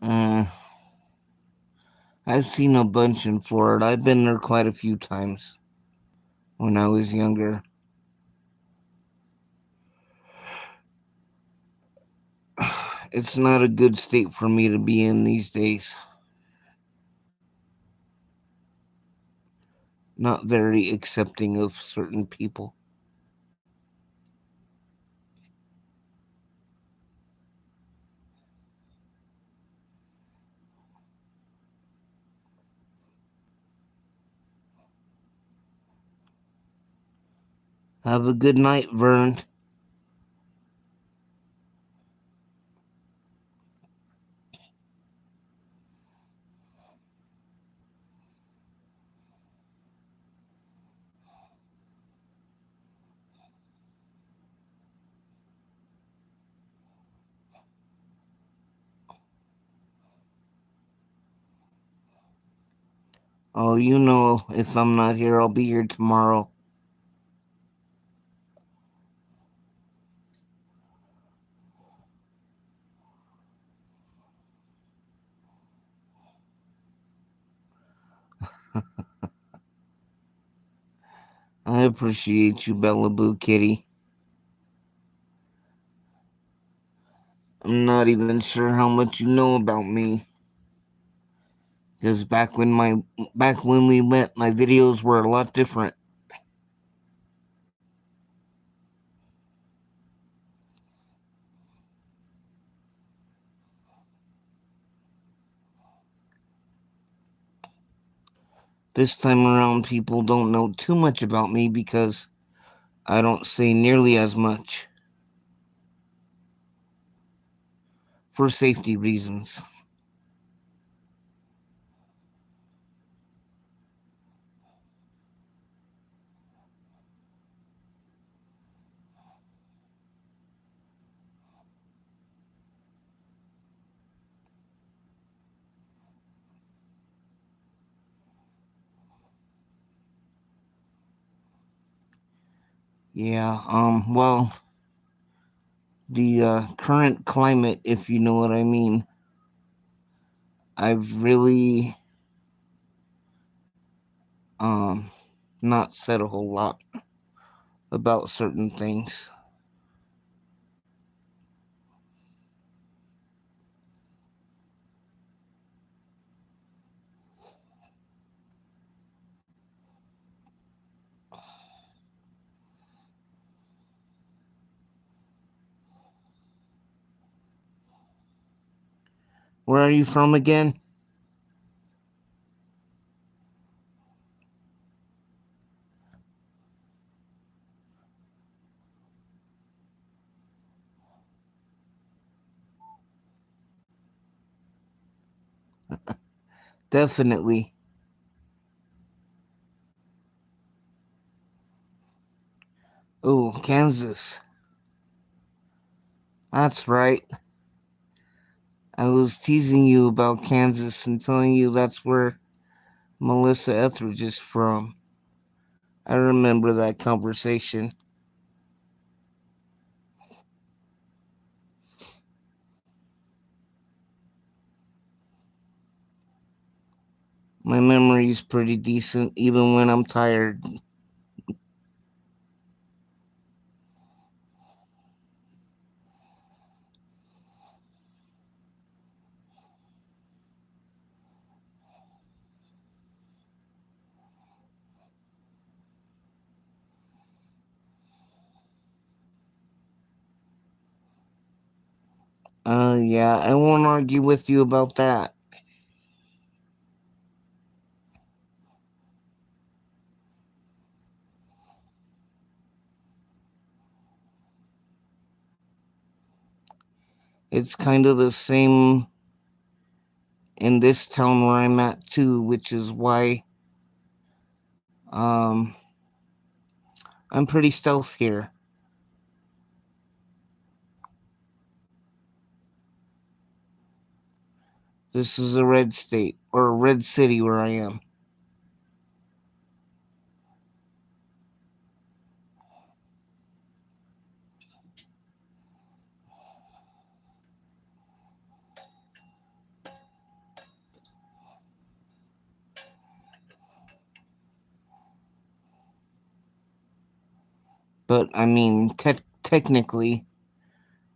Uh, I've seen a bunch in Florida. I've been there quite a few times when I was younger. It's not a good state for me to be in these days. Not very accepting of certain people. Have a good night, Vern. Oh, you know, if I'm not here, I'll be here tomorrow. I appreciate you, Bella Boo Kitty. I'm not even sure how much you know about me. Because back when we met, my videos were a lot different. This time around, people don't know too much about me because I don't say nearly as much for safety reasons. Yeah, well, the current climate, if you know what I mean, I've really um not said a whole lot about certain things. Where are you from again? Definitely. Oh, Kansas. That's right. I was teasing you about Kansas and telling you that's where Melissa Etheridge is from. I remember that conversation. My memory's pretty decent even when I'm tired. Yeah, I won't argue with you about that. It's kind of the same in this town where I'm at too, which is why um I'm pretty stealth here. This is a red state or a red city where I am. But I mean, technically,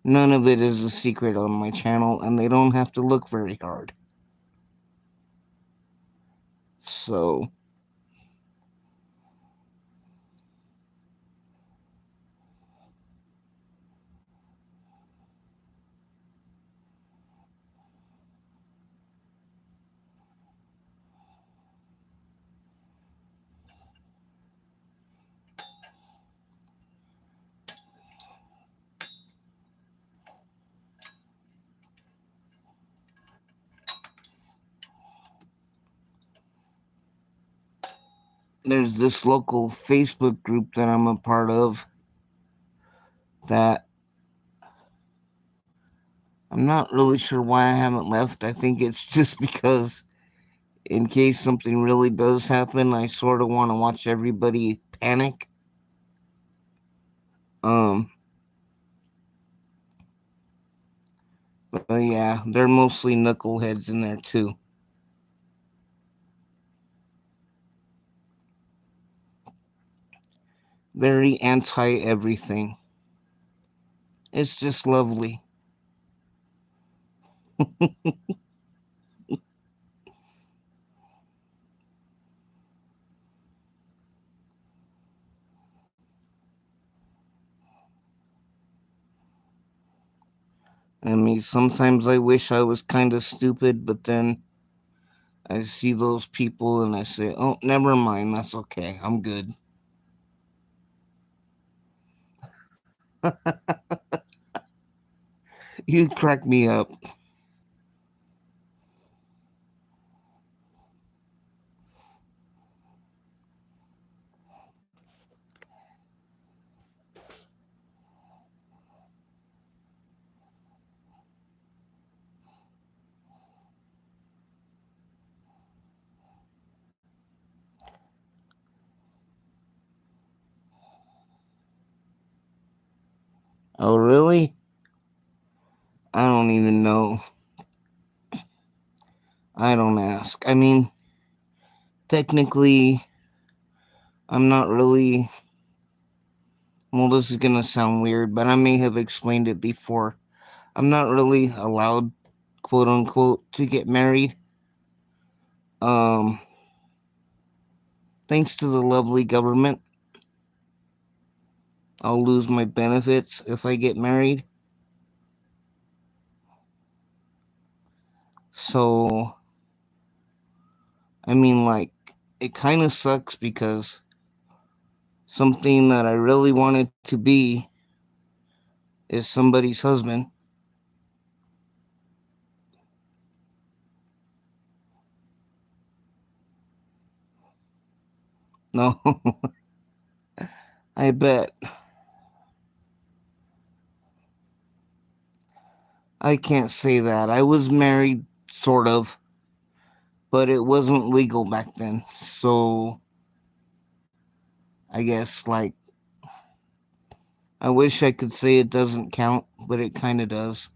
none of it is a secret on my channel, and they don't have to look very hard. So there's this local Facebook group that I'm a part of that I'm not really sure why I haven't left. I think it's just because in case something really does happen, I sort of want to watch everybody panic. Um, but yeah, they're mostly knuckleheads in there too. Very anti everything. It's just lovely. I mean, sometimes I wish I was kind of stupid, but then I see those people and I say, oh, never mind, that's okay, I'm good. You crack me up. Oh, really? I don't even know. I don't ask. I mean, technically, I'm not really. Well, this is gonna sound weird, but I may have explained it before. I'm not really allowed, quote unquote, to get married. Um, Thanks to the lovely government, I'll lose my benefits if I get married. So, I mean, like, it kind of sucks because something that I really wanted to be is somebody's husband. No, I bet. I can't say that. I was married, sort of, but it wasn't legal back then. So, I guess, like, I wish I could say it doesn't count, but it kind of does.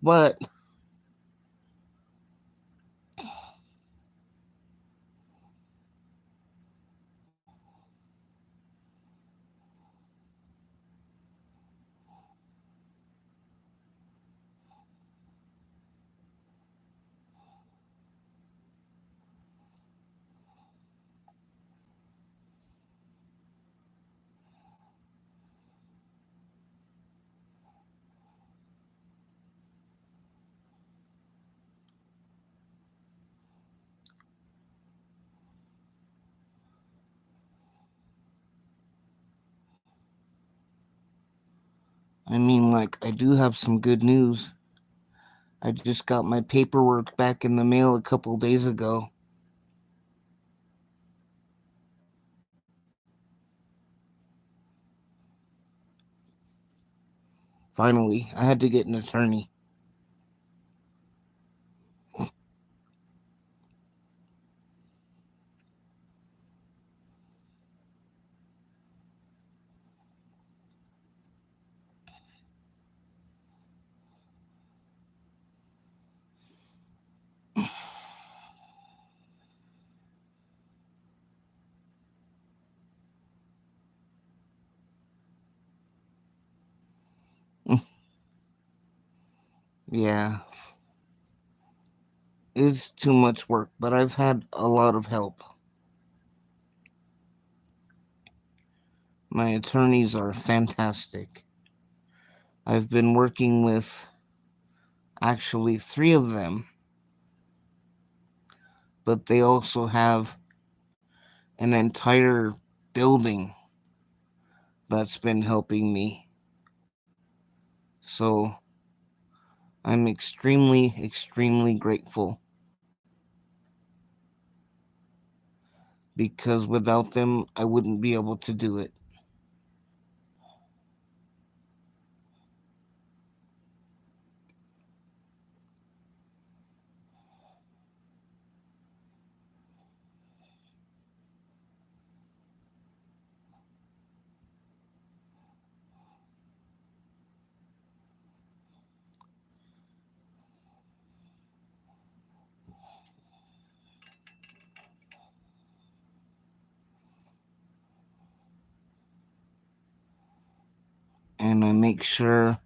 But, I mean, like, I do have some good news. I just got my paperwork back in the mail a couple days ago. Finally, I had to get an attorney. Yeah, it's too much work, but I've had a lot of help. My attorneys are fantastic. I've been working with actually three of them, but they also have an entire building that's been helping me. So I'm extremely, extremely grateful because without them, I wouldn't be able to do it. And I make sure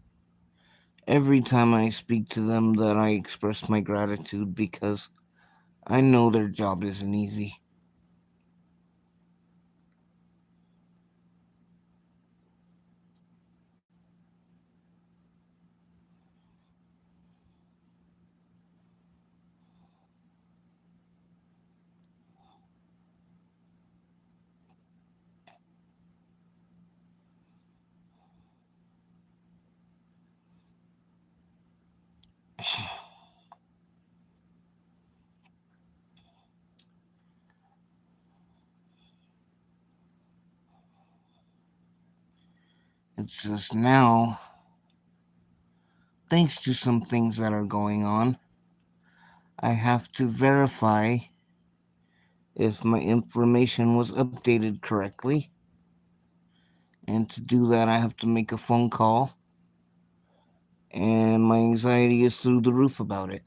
every time I speak to them that I express my gratitude because I know their job isn't easy. It's just now, thanks to some things that are going on, I have to verify if my information was updated correctly. And to do that, I have to make a phone call. And my anxiety is through the roof about it.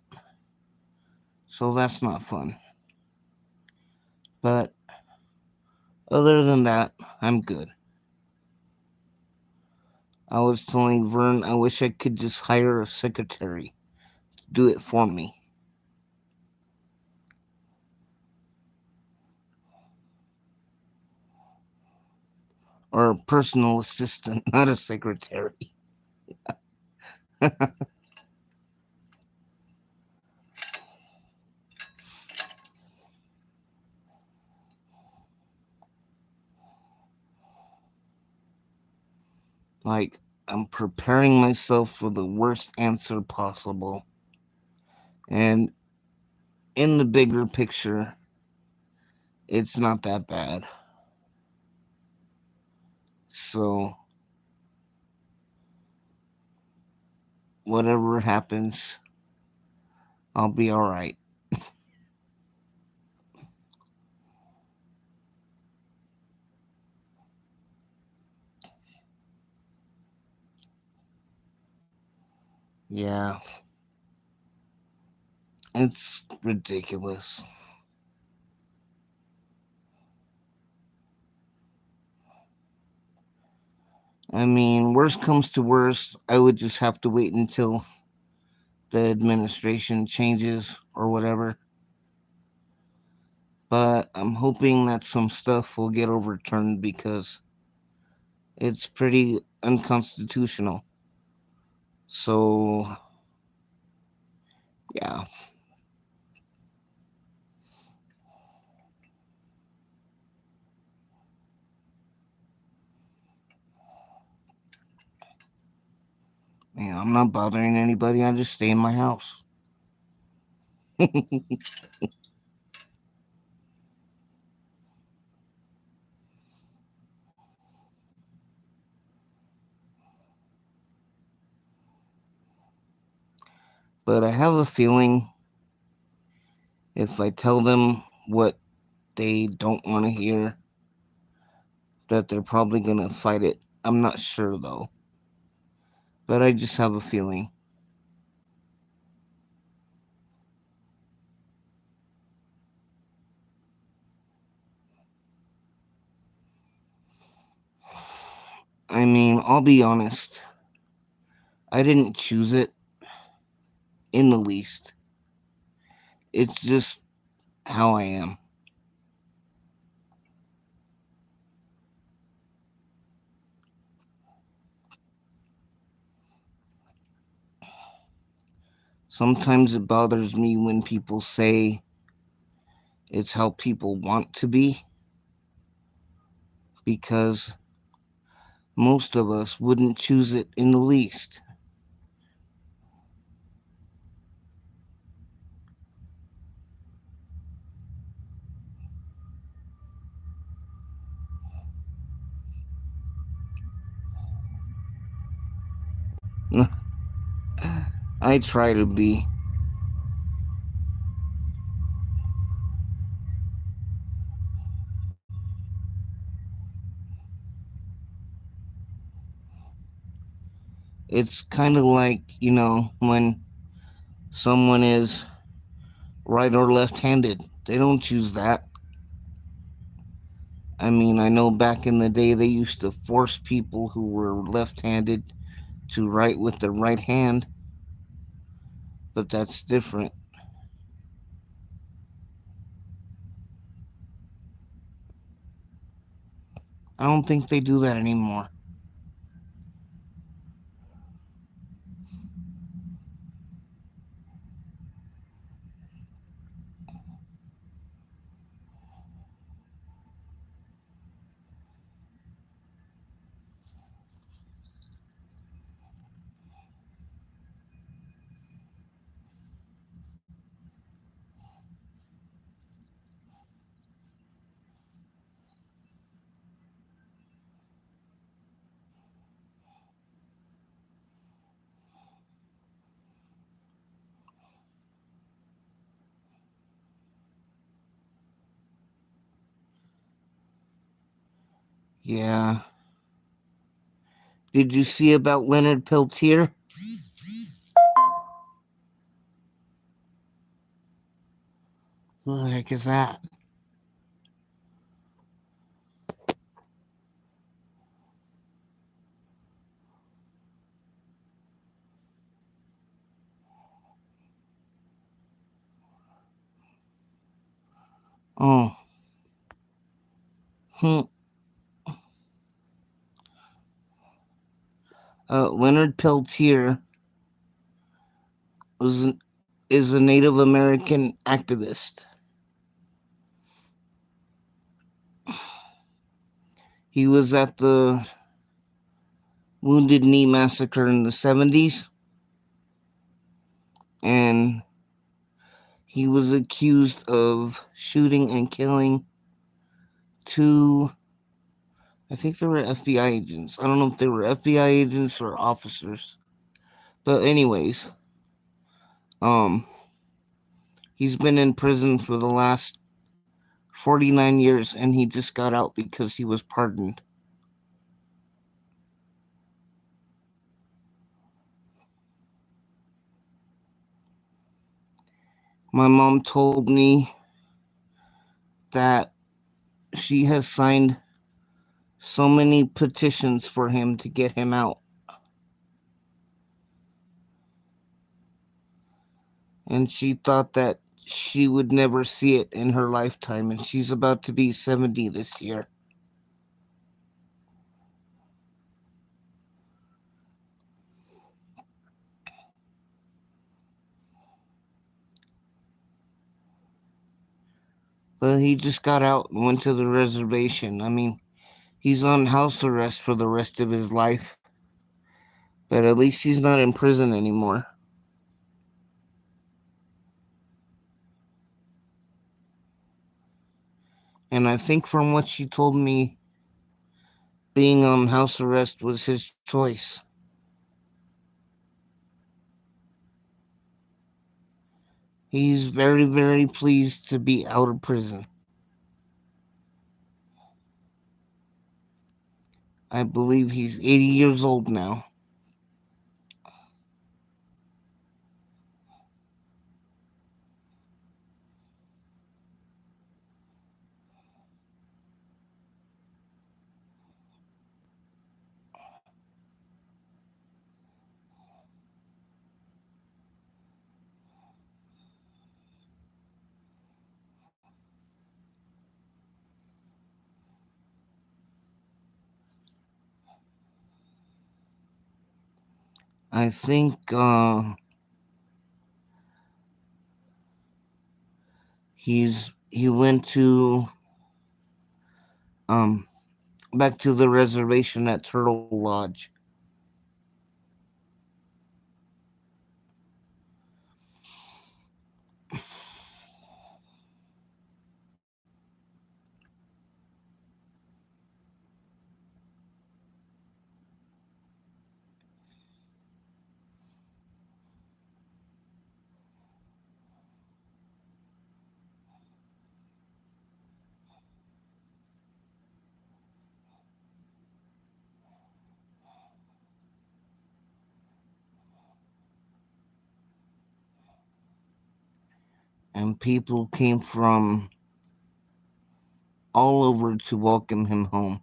So that's not fun. But other than that, I'm good. I was telling Vern I wish I could just hire a secretary to do it for me. Or a personal assistant, not a secretary. Like, I'm preparing myself for the worst answer possible. And in the bigger picture, it's not that bad. So, whatever happens, I'll be alright. Yeah, it's ridiculous. I mean, worst comes to worst, I would just have to wait until the administration changes or whatever. But I'm hoping that some stuff will get overturned because it's pretty unconstitutional. So, yeah. Man, I'm not bothering anybody. I just stay in my house. But I have a feeling if I tell them what they don't want to hear, that they're probably going to fight it. I'm not sure though. But I just have a feeling. I mean, I'll be honest. I didn't choose it in the least. It's just how I am. Sometimes it bothers me when people say it's how people want to be because most of us wouldn't choose it in the least. I try to be. It's kind of like, when someone is right or left handed, they don't choose that. I mean, I know back in the day they used to force people who were left handed to write with the right hand, but that's different. I don't think they do that anymore. Yeah. Did you see about Leonard Peltier? Who the heck is that? Oh. Hmm. Leonard Peltier was an, is a Native American activist. He was at the Wounded Knee massacre in the 70s, and he was accused of shooting and killing two, I think they were FBI agents. I don't know if they were FBI agents or officers. But anyways, um he's been in prison for the last 49 years, and he just got out because he was pardoned. My mom told me that she has signed so many petitions for him to get him out. And she thought that she would never see it in her lifetime, and she's about to be 70 this year. But he just got out and went to the reservation. I mean, he's on house arrest for the rest of his life, but at least he's not in prison anymore. And I think from what she told me, being on house arrest was his choice. He's very, very pleased to be out of prison. I believe he's 80 years old now. I think he went to um back to the reservation at Turtle Lodge. And people came from all over to welcome him home.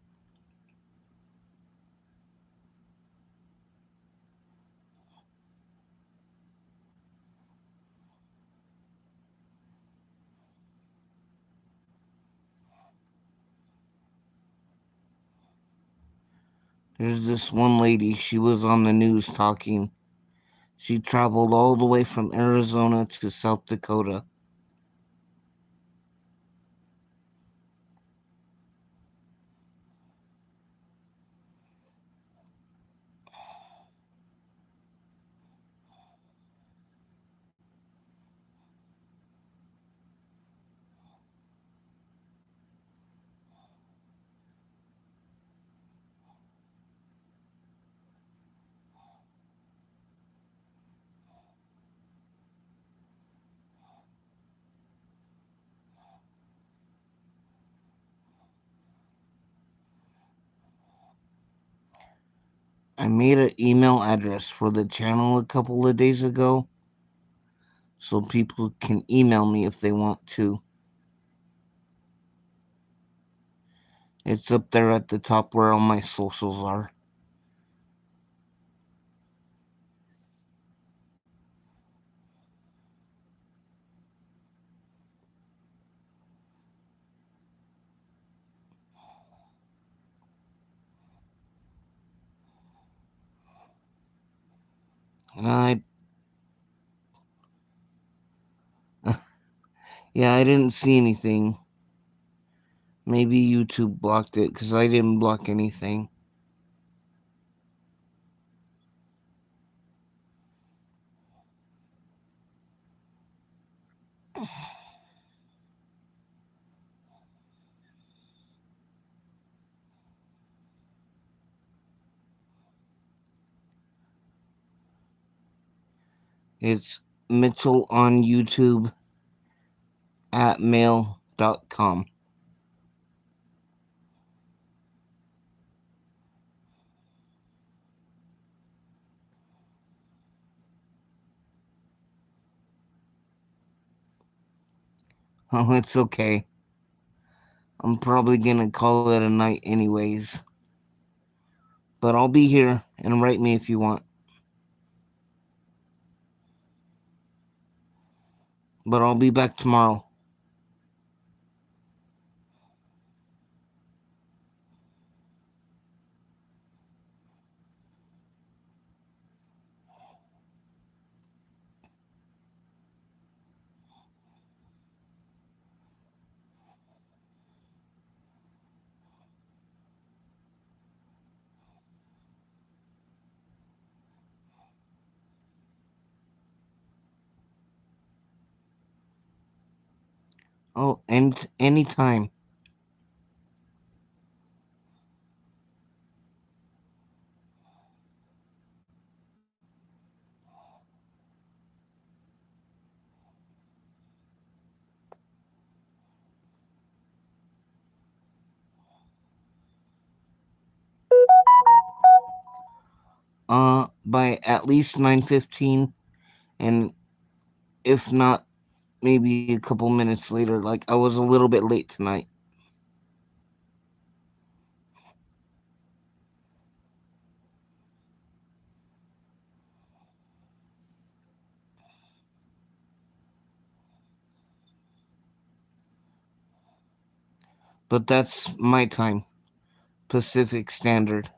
There's this one lady, she was on the news talking. She traveled all the way from Arizona to South Dakota. I made an email address for the channel a couple of days ago so people can email me if they want to. It's up there at the top where all my socials are. I Yeah, I didn't see anything. Maybe YouTube blocked it because I didn't block anything. It's Mitchell on YouTube at mail.com. Oh, it's okay. I'm probably gonna call it a night anyways. But I'll be here and write me if you want. But I'll be back tomorrow. Oh, and anytime. By at least 9:15, and if not, maybe a couple minutes later. Like I was a little bit late tonight. But that's my time, Pacific Standard.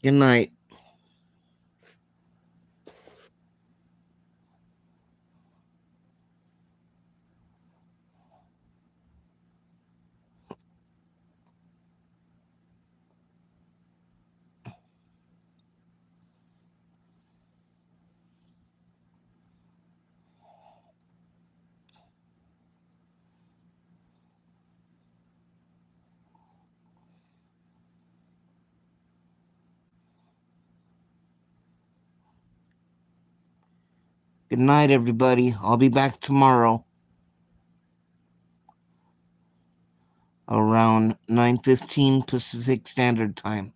Good night. Good night, everybody. I'll be back tomorrow around 9:15 Pacific Standard Time.